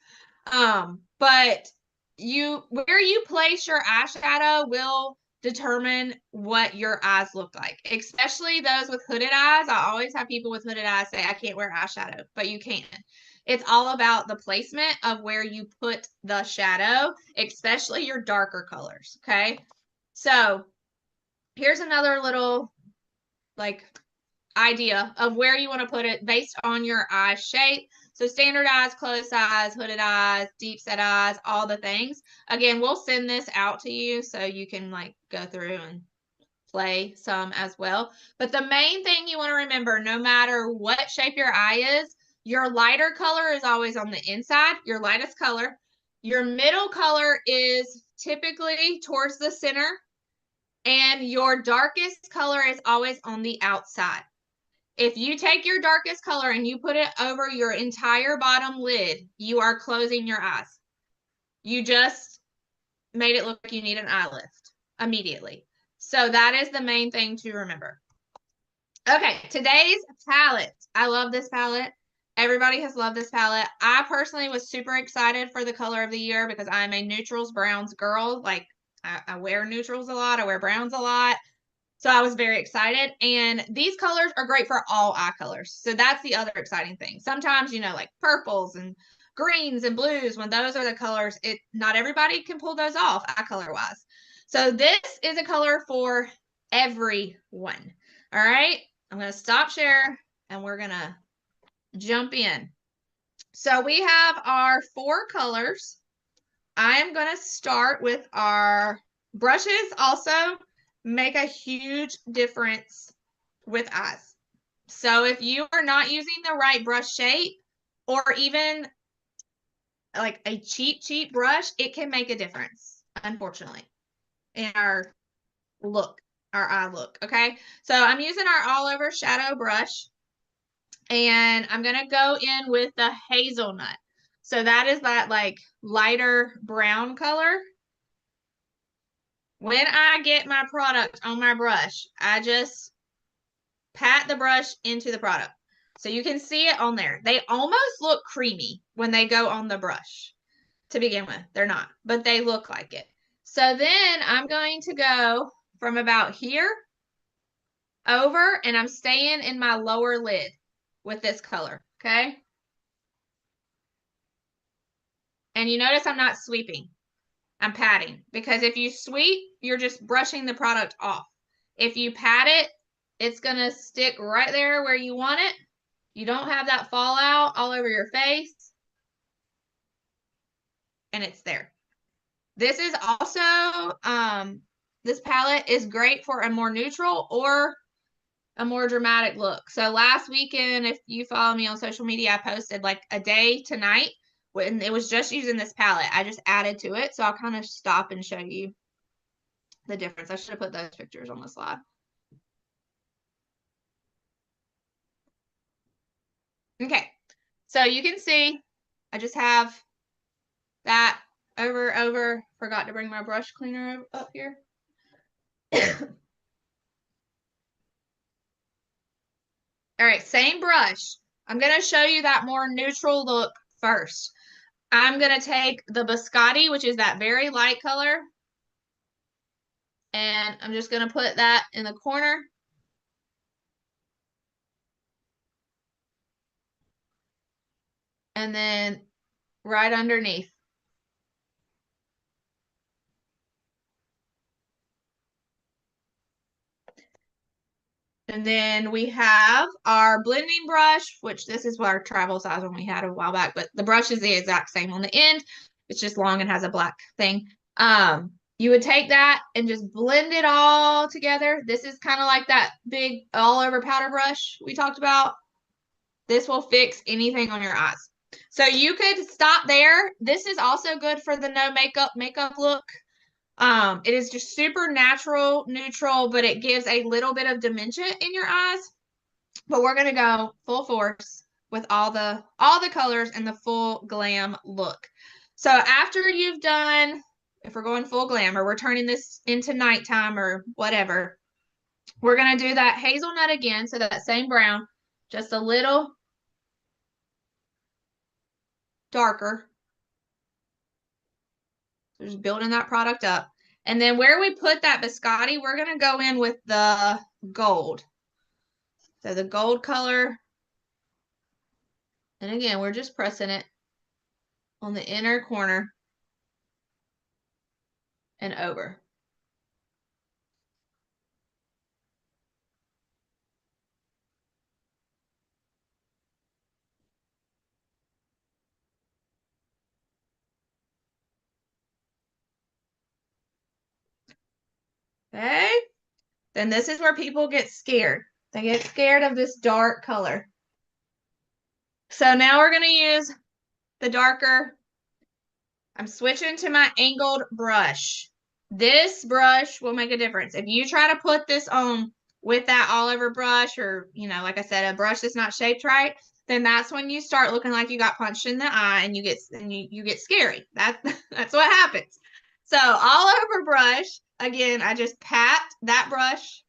But where you place your eyeshadow will determine what your eyes look like, especially those with hooded eyes. I always have people with hooded eyes say, I can't wear eyeshadow, but you can. It's all about the placement of where you put the shadow, especially your darker colors, okay? So here's another little like idea of where you want to put it based on your eye shape. So standard eyes, closed eyes, hooded eyes, deep set eyes, all the things. Again, we'll send this out to you so you can like go through and play some as well. But the main thing you want to remember, no matter what shape your eye is, your lighter color is always on the inside, your lightest color. Your middle color is typically towards the center, and your darkest color is always on the outside. If you take your darkest color and you put it over your entire bottom lid, you are closing your eyes. You just made it look like you need an eye lift immediately. So that is the main thing to remember. Okay, today's palette. I love this palette. Everybody has loved this palette. I personally was super excited for the color of the year because I'm a neutrals, browns girl. Like I wear neutrals a lot. I wear browns a lot. So I was very excited. And these colors are great for all eye colors. So that's the other exciting thing. Sometimes, you know, like purples and greens and blues, when those are the colors, not everybody can pull those off eye color wise. So this is a color for everyone. All right. I'm going to stop share and we're going to jump in. So we have our 4 colors. I am going to start with our brushes. Also make a huge difference with eyes. So if you are not using the right brush shape, or even like a cheap brush, it can make a difference, unfortunately, in our look, our eye look. Okay, so I'm using our all over shadow brush, and I'm gonna go in with the hazelnut. So that is that like lighter brown color. When I get my product on my brush, I just pat the brush into the product. So you can see it on there. They almost look creamy when they go on the brush to begin with. They're not, but they look like it. So then I'm going to go from about here over, and I'm staying in my lower lid with this color, okay? And you notice I'm not sweeping. I'm patting, because if you sweep, you're just brushing the product off. If you pat it, it's going to stick right there where you want it. You don't have that fallout all over your face. And it's there. This is also, this palette is great for a more neutral or a more dramatic look. So last weekend, if you follow me on social media, I posted like a day to night when it was just using this palette. I just added to it. So I'll kind of stop and show you the difference. I should have put those pictures on the slide. Okay, so you can see I just have that over. Forgot to bring my brush cleaner up here. All right, same brush. I'm going to show you that more neutral look first. I'm going to take the Biscotti, which is that very light color, and I'm just going to put that in the corner. And then right underneath. And then we have our blending brush, which this is our travel size one we had a while back, but the brush is the exact same on the end. It's just long and has a black thing. You would take that and just blend it all together. This is kind of like that big all over powder brush we talked about. This will fix anything on your eyes. So you could stop there. This is also good for the no makeup look. It is just super natural, neutral, but it gives a little bit of dimension in your eyes. But we're gonna go full force with all the colors and the full glam look. So after you've done, if we're going full glam or we're turning this into nighttime or whatever, we're gonna do that hazelnut again. So that same brown, just a little darker. So just building that product up. And then where we put that Biscotti, we're going to go in with the gold. So the gold color. And again, we're just pressing it on the inner corner and over. Okay. Then this is where people get scared. They get scared of this dark color. So now we're going to use the darker. I'm switching to my angled brush. This brush will make a difference. If you try to put this on with that all over brush or, you know, like I said, a brush that's not shaped right, then that's when you start looking like you got punched in the eye and you get scary. That's what happens. So all over brush, again, I just pat that brush,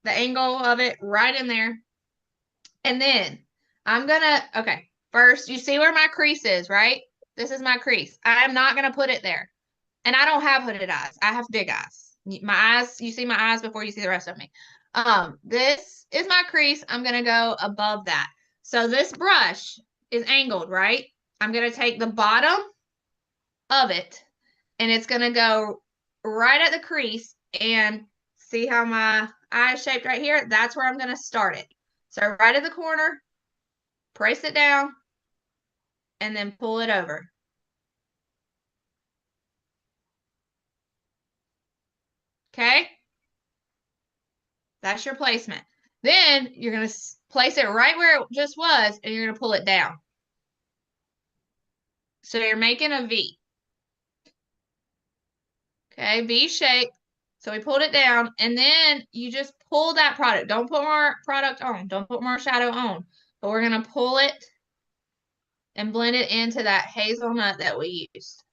the angle of it right in there. And then I'm gonna, okay, first you see where my crease is, right? This is my crease. I'm not gonna put it there. And I don't have hooded eyes. I have big eyes. My eyes, you see my eyes before you see the rest of me. This is my crease. I'm gonna go above that. So this brush is angled, right? I'm gonna take the bottom of it and it's gonna go right at the crease, and see how my eye is shaped right here? That's where I'm gonna start it. So right at the corner, press it down, and then pull it over. Okay? That's your placement. Then you're going to place it right where it just was, and you're going to pull it down. So you're making a V. Okay, V shape. So we pulled it down, and then you just pull that product. Don't put more product on. Don't put more shadow on. But we're going to pull it and blend it into that hazelnut that we used.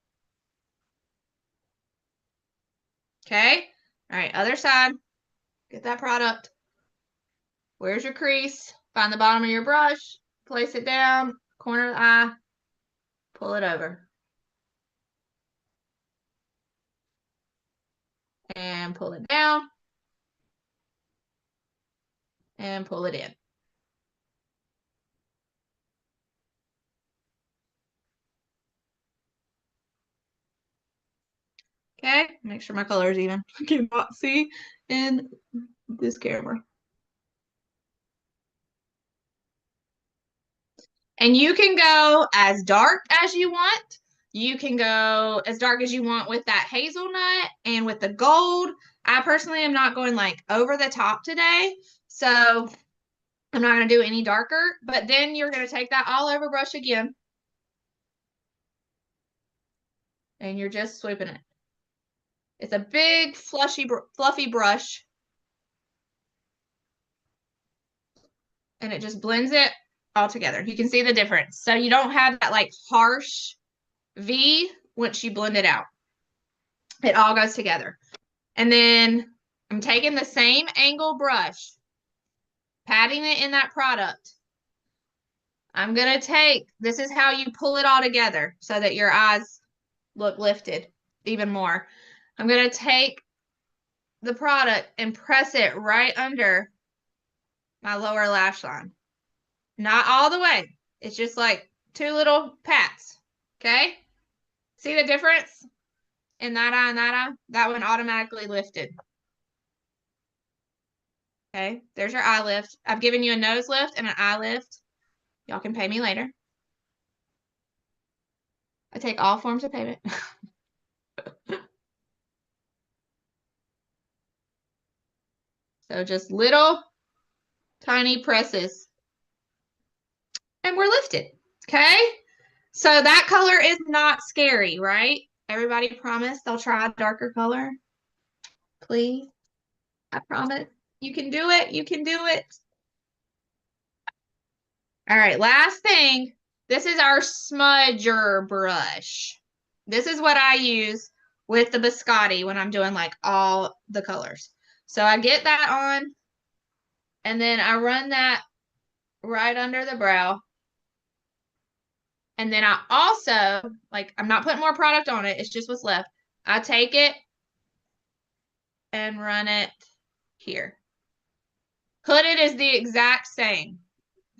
Okay? All right, other side. Get that product. Where's your crease? Find the bottom of your brush. Place it down. Corner of the eye. Pull it over. And pull it down. And pull it in. Okay, make sure my color is even. I cannot see in this camera. And you can go as dark as you want. You can go as dark as you want with that hazelnut and with the gold. I personally am not going like over the top today, so I'm not going to do any darker. But then you're going to take that all over brush again, And you're just swooping it. It's a big, fluffy brush. And it just blends it all together. You can see the difference. So you don't have that like harsh V once you blend it out. It all goes together. And then I'm taking the same angle brush, patting it in that product. I'm going to take, this is how you pull it all together so that your eyes look lifted even more. I'm going to take the product and press it right under my lower lash line. Not all the way. It's just like 2 little pats. Okay? See the difference in that eye and that eye? That one automatically lifted. Okay, there's your eye lift. I've given you a nose lift and an eye lift. Y'all can pay me later. I take all forms of payment. So just little tiny presses. And we're lifted. Okay? So that color is not scary, right? Everybody promise they'll try a darker color? Please. I promise. You can do it. You can do it. All right, last thing. This is our smudger brush. This is what I use with the biscotti when I'm doing like all the colors. So I get that on, and then I run that right under the brow. And then I also, like, I'm not putting more product on it. It's just what's left. I take it and run it here. Hooded is the exact same.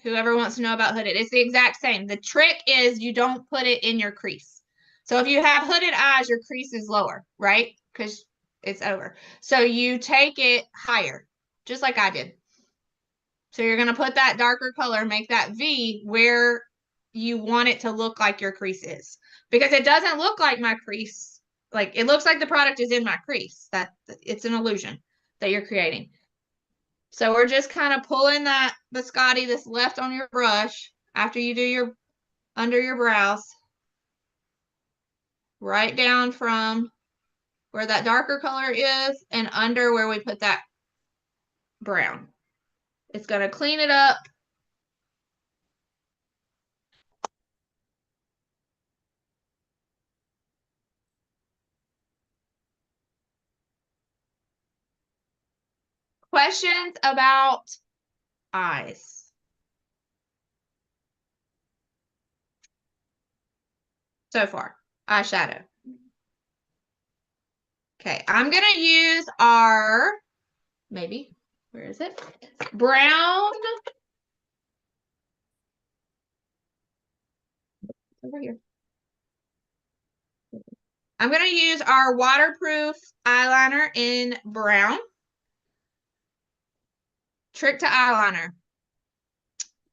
Whoever wants to know about hooded, it's the exact same. The trick is you don't put it in your crease. So if you have hooded eyes, your crease is lower, right? Because it's over. So you take it higher, just like I did. So you're going to put that darker color, make that V where you want it to look like your crease is. Because it doesn't look like my crease. Like, it looks like the product is in my crease. It's an illusion that you're creating. So we're just kind of pulling that biscotti that's left on your brush after you do your under your brows right down from where that darker color is and under where we put that brown. It's going to clean it up. Questions about eyes? So far, eyeshadow. Okay, I'm going to use our, maybe, where is it? Brown. Over here. I'm going to use our waterproof eyeliner in brown. Trick to eyeliner.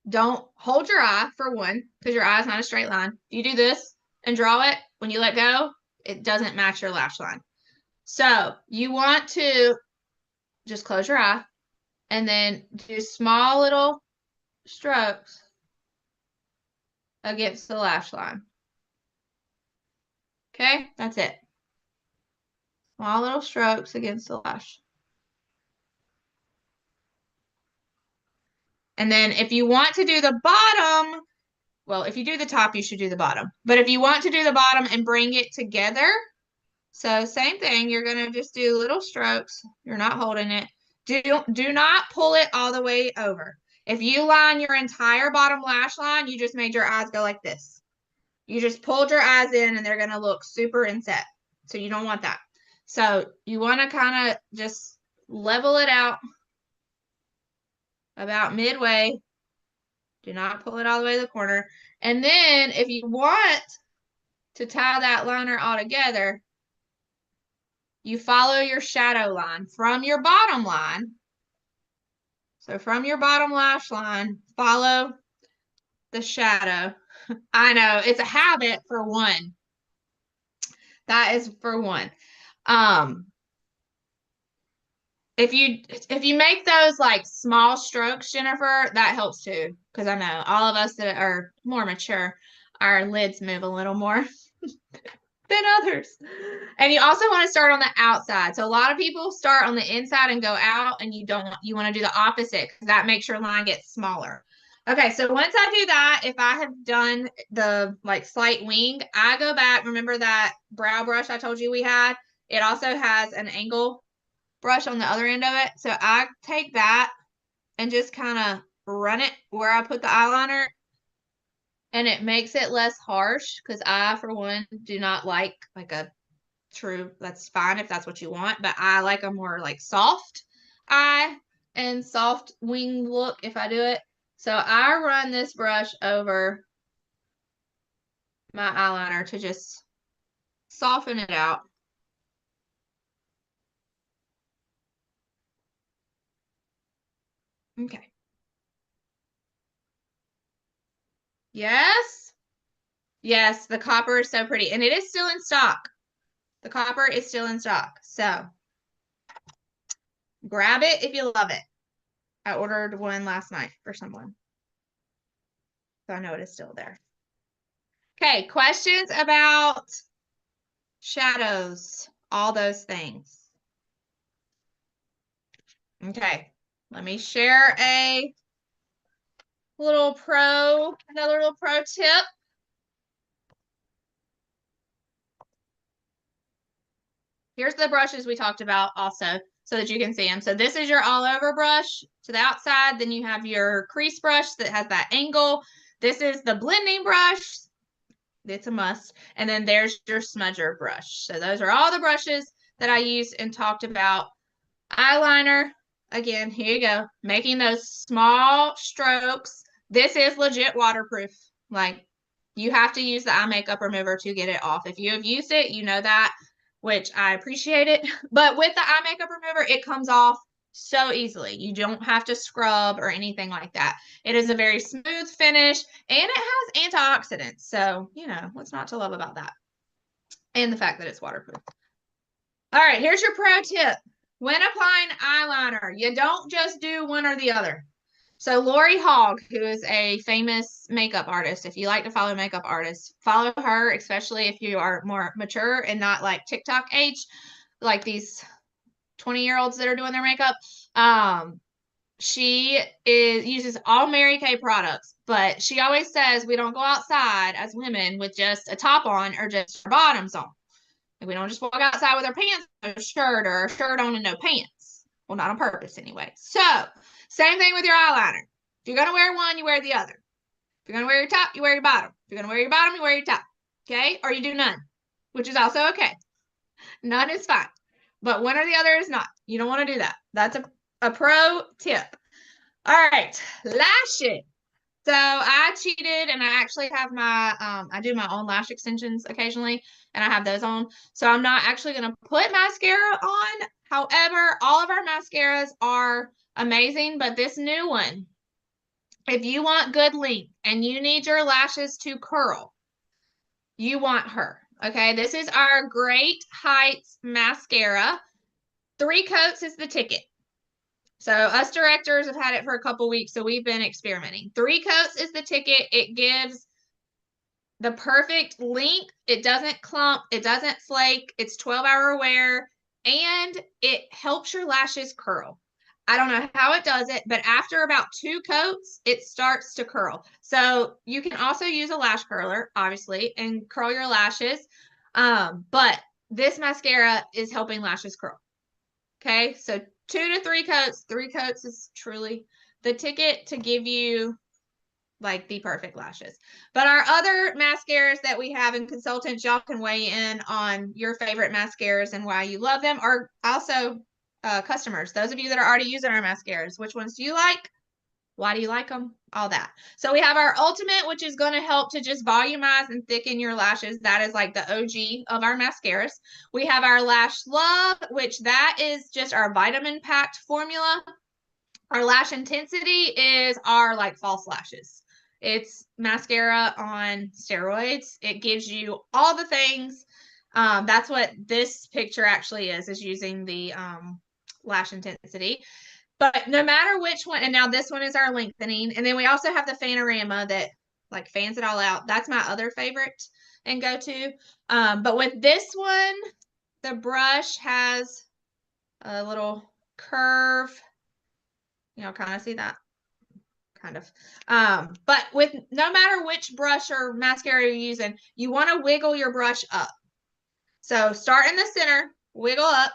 Don't hold your eye for one, because your eye is not a straight line. If you do this and draw it, when you let go, it doesn't match your lash line. So you want to just close your eye and then do small little strokes against the lash line. Okay, that's it. Small little strokes against the lash. And then if you want to do the bottom, well, if you do the top, you should do the bottom. But if you want to do the bottom and bring it together, so same thing, you're going to just do little strokes. You're not holding it. Do not pull it all the way over. If you line your entire bottom lash line, you just made your eyes go like this. You just pulled your eyes in and they're going to look super inset. So you don't want that. So you want to kind of just level it out about midway. Do not pull it all the way to the corner. And then if you want to tie that liner all together, you follow your shadow line from your bottom line. So from your bottom lash line, follow the shadow. I know, it's a habit for one. That is for one. If you make those like small strokes, Jennifer, that helps too. Because I know all of us that are more mature, our lids move a little more. than others. And you also want to start on the outside. So a lot of people start on the inside and go out, and you want to do the opposite because that makes your line get smaller. Okay, so once I do that, if I have done the like slight wing, I go back. Remember that brow brush I told you we had? It also has an angle brush on the other end of it. So I take that and just kind of run it where I put the eyeliner, and it makes it less harsh because I, for one, do not like a true, that's fine if that's what you want, but I like a more like soft eye and soft wing look if I do it. So I run this brush over my eyeliner to just soften it out. Okay. Yes. Yes, the copper is so pretty, and it is still in stock. The copper is still in stock. So grab it if you love it. I ordered one last night for someone, so I know it is still there. Okay, questions about shadows, all those things. Okay, let me share another little pro tip. Here's the brushes we talked about also, so that you can see them. So this is your all over brush to the outside. Then you have your crease brush that has that angle. This is the blending brush. It's a must. And then there's your smudger brush. So those are all the brushes that I used and talked about. Eyeliner, again, here you go. Making those small strokes. This is legit waterproof. Like, you have to use the eye makeup remover to get it off. If you have used it, you know that, which I appreciate it. But with the eye makeup remover, it comes off so easily. You don't have to scrub or anything like that. It is a very smooth finish, and it has antioxidants. So, you know, what's not to love about that? And the fact that it's waterproof. All right, here's your pro tip. When applying eyeliner, you don't just do one or the other. So Lori Hogg, who is a famous makeup artist, if you like to follow makeup artists, follow her, especially if you are more mature and not like TikTok age, like these 20-year-olds that are doing their makeup. She uses all Mary Kay products, but she always says we don't go outside as women with just a top on or just our bottoms on. We don't just walk outside with our pants on, a shirt, or a shirt on and no pants. Well, not on purpose anyway. So, same thing with your eyeliner. If you're going to wear one, you wear the other. If you're going to wear your top, you wear your bottom. If you're going to wear your bottom, you wear your top. Okay? Or you do none, which is also okay. None is fine. But one or the other is not. You don't want to do that. That's a pro tip. All right. Lashes. So I cheated, and I actually have my, I do my own lash extensions occasionally, and I have those on. So I'm not actually going to put mascara on. However, all of our mascaras are amazing, but this new one, if you want good length and you need your lashes to curl, you want her. Okay, this is our Great Heights mascara. 3 coats is the ticket. So us directors have had it for a couple weeks, so we've been experimenting. 3 coats is the ticket. It gives the perfect length. It doesn't clump. It doesn't flake. It's 12-hour wear, and it helps your lashes curl. I don't know how it does it, but after about 2 coats, it starts to curl. So you can also use a lash curler, obviously, and curl your lashes. But this mascara is helping lashes curl. Okay, so 2 to 3 coats. 3 coats is truly the ticket to give you like the perfect lashes. But our other mascaras that we have in consultants, y'all can weigh in on your favorite mascaras and why you love them, are also customers. Those of you that are already using our mascaras, which ones do you like? Why do you like them? All that. So we have our Ultimate, which is going to help to just volumize and thicken your lashes. That is like the OG of our mascaras. We have our Lash Love, which that is just our vitamin-packed formula. Our Lash Intensity is our like false lashes. It's mascara on steroids. It gives you all the things. That's what this picture actually is using the Lash Intensity. But no matter which one, and now this one is our lengthening. And then we also have the Fanorama that like fans it all out. That's my other favorite. and go to. But with this one, the brush has a little curve. You know, kind of see that? Kind of. But with no matter which brush or mascara you're using, you want to wiggle your brush up. So start in the center, wiggle up,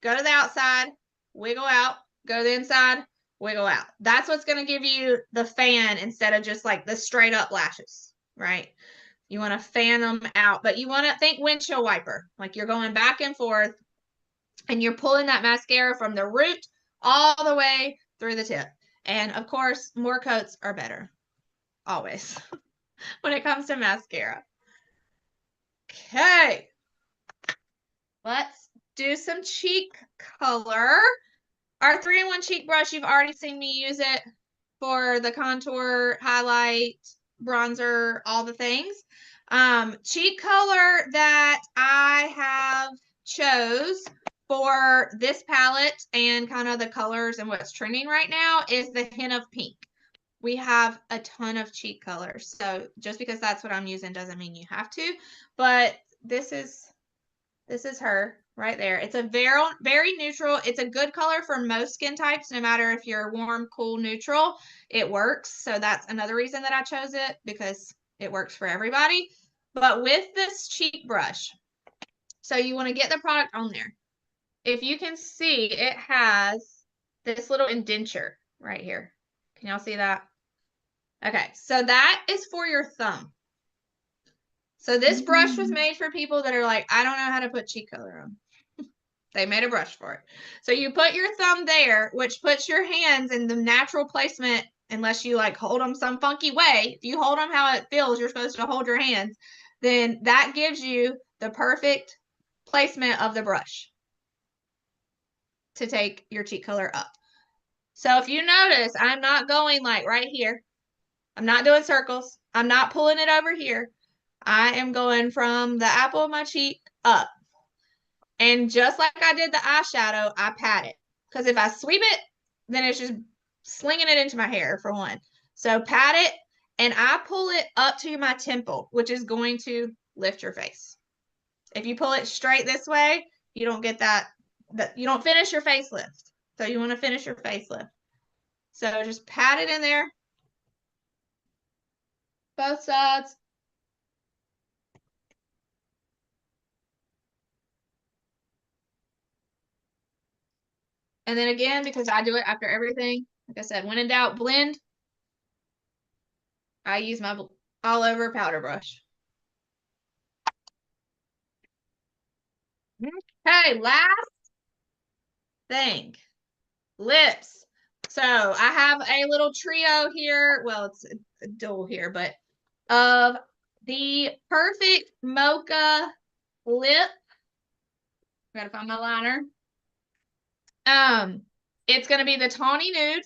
go to the outside, wiggle out, go to the inside, wiggle out. That's what's going to give you the fan instead of just like the straight up lashes, right? You want to fan them out, but you want to think windshield wiper, like you're going back and forth and you're pulling that mascara from the root all the way through the tip. And of course, more coats are better, always, when it comes to mascara. Okay, let's do some cheek color. Our 3-in-1 cheek brush, you've already seen me use it for the contour, highlight, bronzer, all the things. Cheek color that I have chose for this palette and kind of the colors and what's trending right now is the hint of pink. We have a ton of cheek colors. So just because that's what I'm using doesn't mean you have to, but this is her right there. It's a very neutral. It's a good color for most skin types, no matter if you're warm, cool, neutral, it works. So that's another reason that I chose it, because it works for everybody. But with this cheek brush, so you want to get the product on there. If you can see, it has this little indenture right here. Can y'all see that? Okay, so that is for your thumb. So this brush was made for people that are like, I don't know how to put cheek color on. They made a brush for it. So you put your thumb there, which puts your hands in the natural placement, unless you like hold them some funky way. If you hold them how it feels, you're supposed to hold your hands, then that gives you the perfect placement of the brush to take your cheek color up. So if you notice, I'm not going like right here. I'm not doing circles. I'm not pulling it over here. I am going from the apple of my cheek up. And just like I did the eyeshadow, I pat it. Because if I sweep it, then it's just slinging it into my hair for one. So pat it, and I pull it up to my temple, which is going to lift your face. If you pull it straight this way, you don't get that you don't finish your facelift. So you want to finish your facelift. So just pat it in there. Both sides. And then again, because I do it after everything, like I said, when in doubt, blend. I use my all over powder brush. Okay, last thing, lips. So I have a little trio here. Well, it's a dual here, but of the Perfect Mocha lip. Gotta find my liner. It's gonna be the Tawny Nude,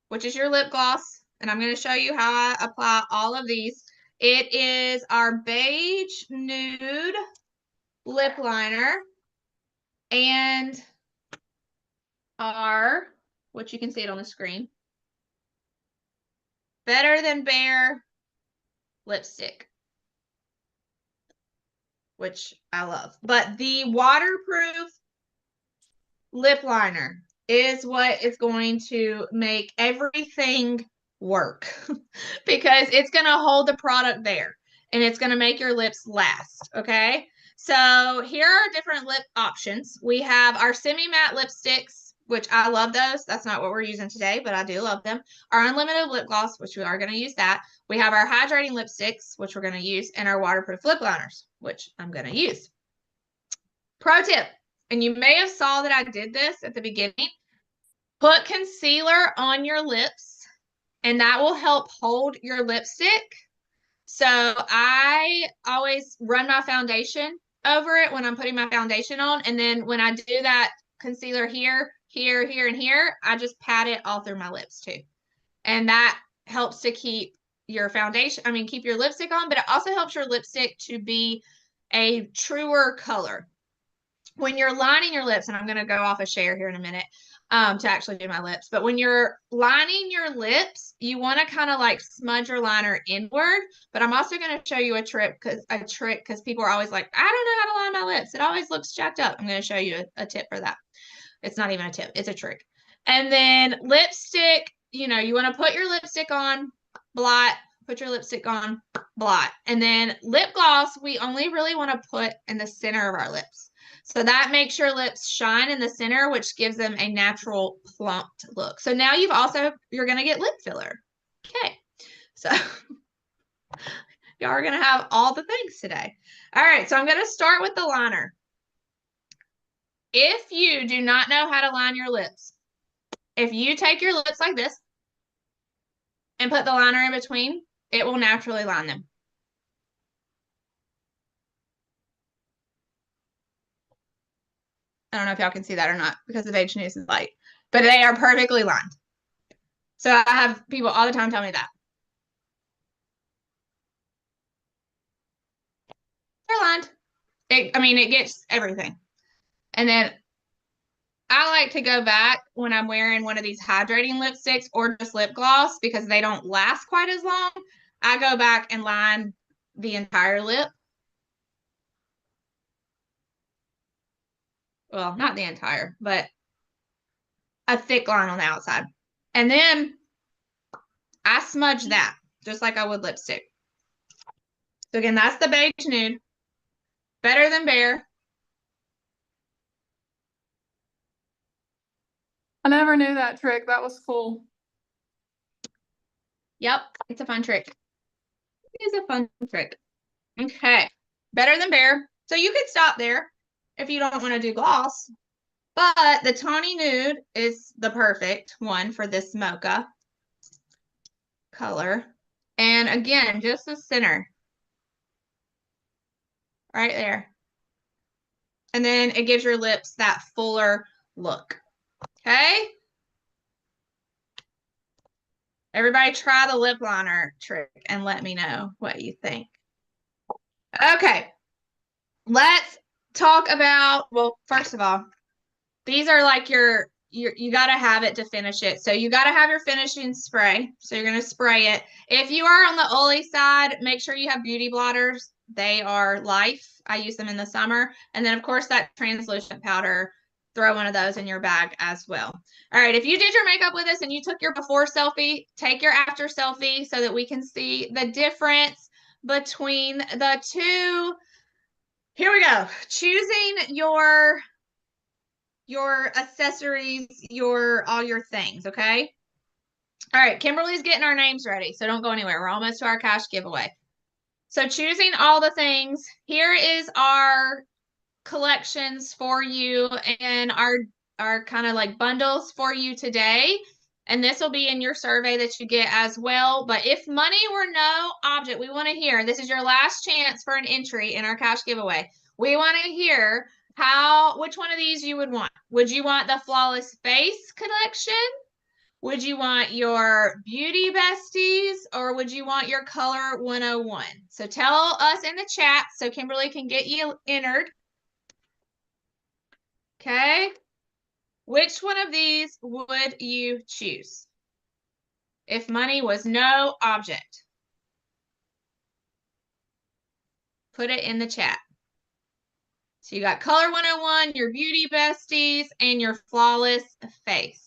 which is your lip gloss, and I'm gonna show you how I apply all of these. It is our Beige Nude lip liner and our, which you can see it on the screen, Better Than Bare lipstick, which I love. But the waterproof lip liner is what is going to make everything work because it's going to hold the product there and it's going to make your lips last. Okay. So here are different lip options. We have our semi-matte lipsticks, which I love those. That's not what we're using today, but I do love them. Our unlimited lip gloss, which we are going to use that. We have our hydrating lipsticks, which we're going to use, and our waterproof lip liners, which I'm going to use. Pro tip, and you may have saw that I did this at the beginning, put concealer on your lips, and that will help hold your lipstick. So I always run my foundation over it when I'm putting my foundation on. And then when I do that concealer here, here, here, and here, I just pat it all through my lips too. And that helps to keep your foundation, keep your lipstick on, but it also helps your lipstick to be a truer color. When you're lining your lips, and I'm going to go off a share here in a minute, to actually do my lips. But when you're lining your lips, you want to kind of like smudge your liner inward. But I'm also going to show you a trick because people are always like, I don't know how to line my lips. It always looks jacked up. I'm going to show you a tip for that. It's not even a tip. It's a trick. And then lipstick, you want to put your lipstick on, blot, put your lipstick on, blot. And then lip gloss, we only really want to put in the center of our lips. So that makes your lips shine in the center, which gives them a natural plumped look. So now you're going to get lip filler. Okay. So y'all are going to have all the things today. All right. So I'm going to start with the liner. If you do not know how to line your lips, if you take your lips like this and put the liner in between, it will naturally line them. I don't know if y'all can see that or not because of H News and light, but they are perfectly lined. So I have people all the time tell me that. They're lined. It gets everything. And then I like to go back when I'm wearing one of these hydrating lipsticks or just lip gloss because they don't last quite as long. I go back and line the entire lip. Well, not the entire, but a thick line on the outside. And then I smudge that just like I would lipstick. So again, that's the Beige Nude. Better Than Bare. I never knew that trick. That was cool. Yep, it's a fun trick. It is a fun trick. Okay, Better Than Bare. So you could stop there if you don't want to do gloss. But the Tawny Nude is the perfect one for this mocha color. And again, just the center. Right there. And then it gives your lips that fuller look. Okay? Everybody try the lip liner trick and let me know what you think. Okay. Let's talk about, well, first of all, these are like you got to have it to finish it. So you got to have your finishing spray. So you're going to spray it. If you are on the oily side, make sure you have beauty blotters. They are life. I use them in the summer. And then, of course, that translucent powder, throw one of those in your bag as well. All right. If you did your makeup with us and you took your before selfie, take your after selfie so that we can see the difference between the two. Here we go. Choosing your accessories, all your things, okay? All right, Kimberly's getting our names ready, so don't go anywhere. We're almost to our cash giveaway. So choosing all the things, here is our collections for you and our kind of like bundles for you today. And this will be in your survey that you get as well. But if money were no object, we want to hear, this is your last chance for an entry in our cash giveaway. We want to hear which one of these you would want. Would you want the Flawless Face collection? Would you want your Beauty Besties or would you want your Color 101? So tell us in the chat so Kimberly can get you entered. Okay. Which one of these would you choose if money was no object? Put it in the chat. So you got Color 101, your Beauty Besties, and your Flawless Face.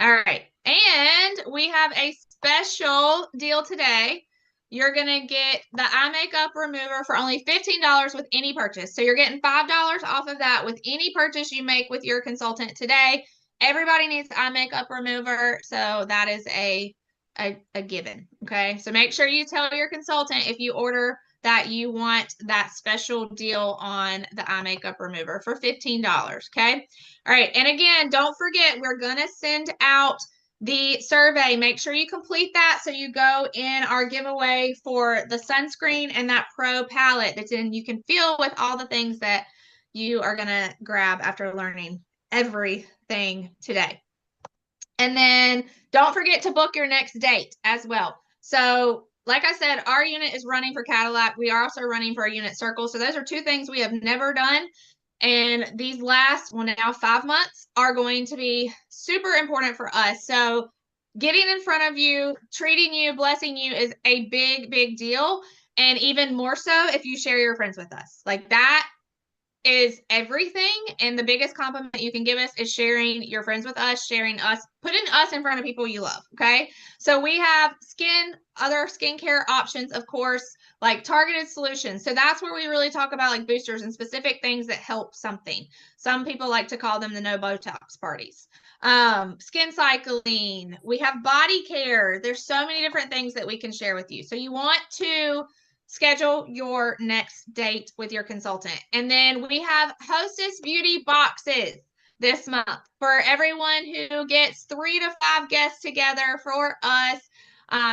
All right. And we have a special deal today. You're going to get the eye makeup remover for only $15 with any purchase. So you're getting $5 off of that with any purchase you make with your consultant today. Everybody needs eye makeup remover. So that is a given. Okay. So make sure you tell your consultant if you order that you want that special deal on the eye makeup remover for $15. Okay. All right. And again, don't forget, we're going to send out the survey. Make sure you complete that so you go in our giveaway for the sunscreen and that pro palette that's in you can feel with all the things that you are going to grab after learning everything today. And then don't forget to book your next date as well. So like I said, our unit is running for Cadillac. We are also running for our unit Circle. So those are two things we have never done. And these last, well, now 5 months are going to be super important for us. So getting in front of you, treating you, blessing you is a big, big deal. And even more so if you share your friends with us. Like that is everything. And the biggest compliment you can give us is sharing your friends with us, sharing us, putting us in front of people you love. Okay. So we have other skincare options, of course, like targeted solutions. So that's where we really talk about like boosters and specific things that help something. Some people like to call them the no Botox parties. Skin cycling. We have body care. There's so many different things that we can share with you. So you want to schedule your next date with your consultant. And then we have Hostess Beauty boxes this month for everyone who gets 3 to 5 guests together for us.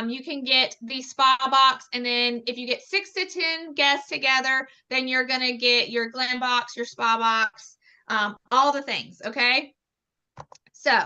You can get the spa box, and then if you get 6 to 10 guests together, then you're going to get your glam box, your spa box, all the things. Okay. So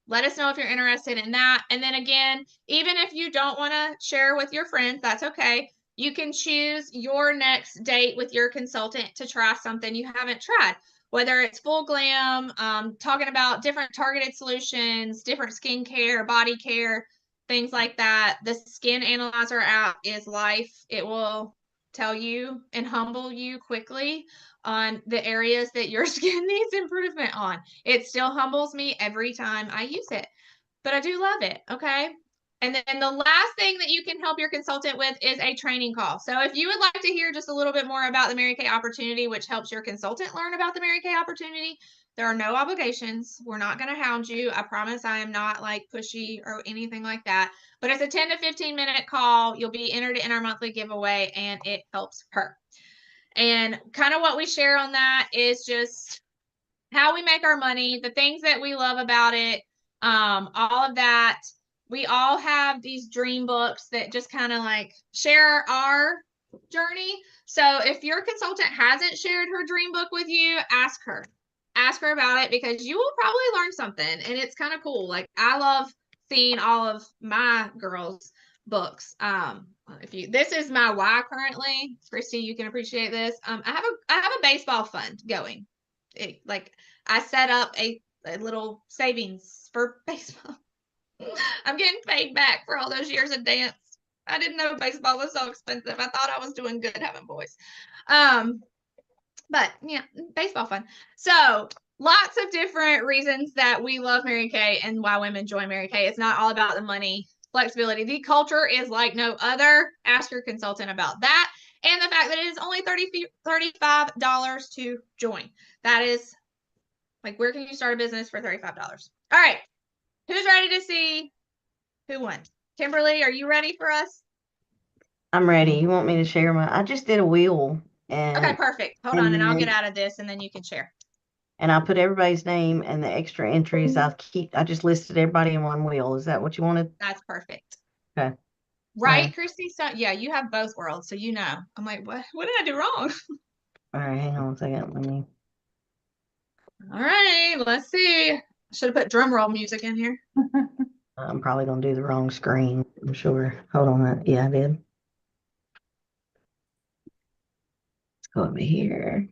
let us know if you're interested in that. And then again, even if you don't want to share with your friends, that's okay. You can choose your next date with your consultant to try something you haven't tried, whether it's full glam, talking about different targeted solutions, different skincare, body care, things like that. The Skin Analyzer app is life. It will tell you and humble you quickly on the areas that your skin needs improvement on. It still humbles me every time I use it, but I do love it. Okay. And then the last thing that you can help your consultant with is a training call. So if you would like to hear just a little bit more about the Mary Kay opportunity, which helps your consultant learn about the Mary Kay opportunity, there are no obligations. We're not going to hound you. I promise I am not like pushy or anything like that. But it's a 10 to 15-minute call. You'll be entered in our monthly giveaway, and it helps her. And kind of what we share on that is just how we make our money, the things that we love about it, all of that. We all have these dream books that just kind of like share our journey. So if your consultant hasn't shared her dream book with you, ask her. Ask her about it, because you will probably learn something, and it's kind of cool. Like I love seeing all of my girls' books. This is my why currently, Christy, you can appreciate this. I have a baseball fund going. Like I set up a little savings for baseball. I'm getting paid back for all those years of dance. I didn't know baseball was so expensive. I thought I was doing good having boys. But yeah, baseball fun. So lots of different reasons that we love Mary Kay and why women join Mary Kay. It's not all about the money, flexibility. The culture is like no other. Ask your consultant about that. And the fact that it is only $35 to join. That is like, where can you start a business for $35? All right. Who's ready to see who won? Kimberly, are you ready for us? I'm ready. You want me to share I just did a wheel Okay, and perfect. Hold and on, and I'll then- get out of this, and then you can share. and I put everybody's name and the extra entries. I just listed everybody in one wheel. Is that what you wanted? That's perfect. Okay. Right, Christy? So yeah, you have both worlds, so you know. I'm like, what did I do wrong? All right, hang on a second. Let me. All right, let's see. Should have put drum roll music in here. I'm probably gonna do the wrong screen. I'm sure. Hold on. Yeah, I did. Let's go over here.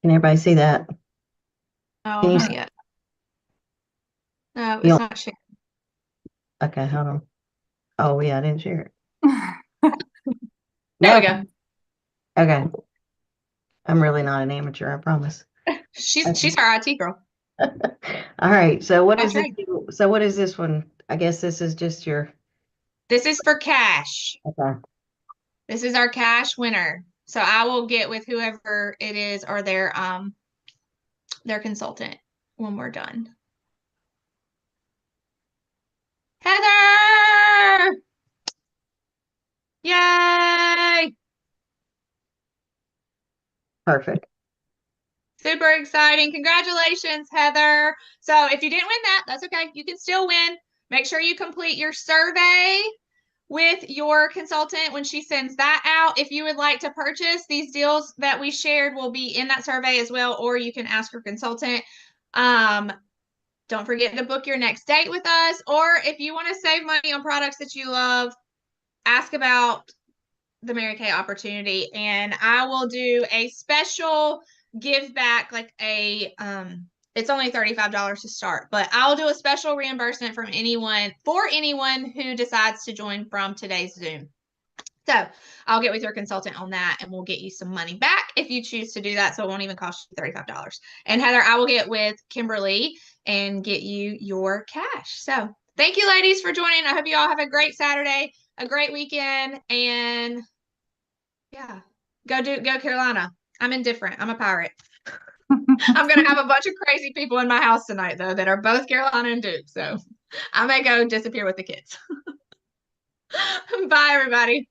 Can everybody see that? Oh, Can you not see- yet. No, it's You- not shared. Okay, hold on. Oh yeah, I didn't share it. There we No. go. Okay. I'm really not an amateur, I promise. She's our IT girl. All right. So what is That's it? So what is this one? I guess this is just your. This is for cash. Okay. This is our cash winner. So I will get with whoever it is or their consultant when we're done. Heather! Yay! Perfect. Super exciting. Congratulations, Heather. So if you didn't win that, that's okay. You can still win. Make sure you complete your survey with your consultant when she sends that out. If you would like to purchase, these deals that we shared will be in that survey as well, or you can ask your consultant. Don't forget to book your next date with us, or if you want to save money on products that you love, ask about the Mary Kay opportunity, and I will do a special give back, like a it's only $35 to start, but I'll do a special reimbursement from anyone who decides to join from today's Zoom. So I'll get with your consultant on that, and we'll get you some money back if you choose to do that. So it won't even cost you $35. And Heather, I will get with Kimberly and get you your cash. So thank you, ladies, for joining. I hope you all have a great Saturday, a great weekend, and yeah, go Carolina. I'm indifferent. I'm a pirate. I'm gonna have a bunch of crazy people in my house tonight, though, that are both Carolina and Duke. So I may go disappear with the kids. Bye, everybody.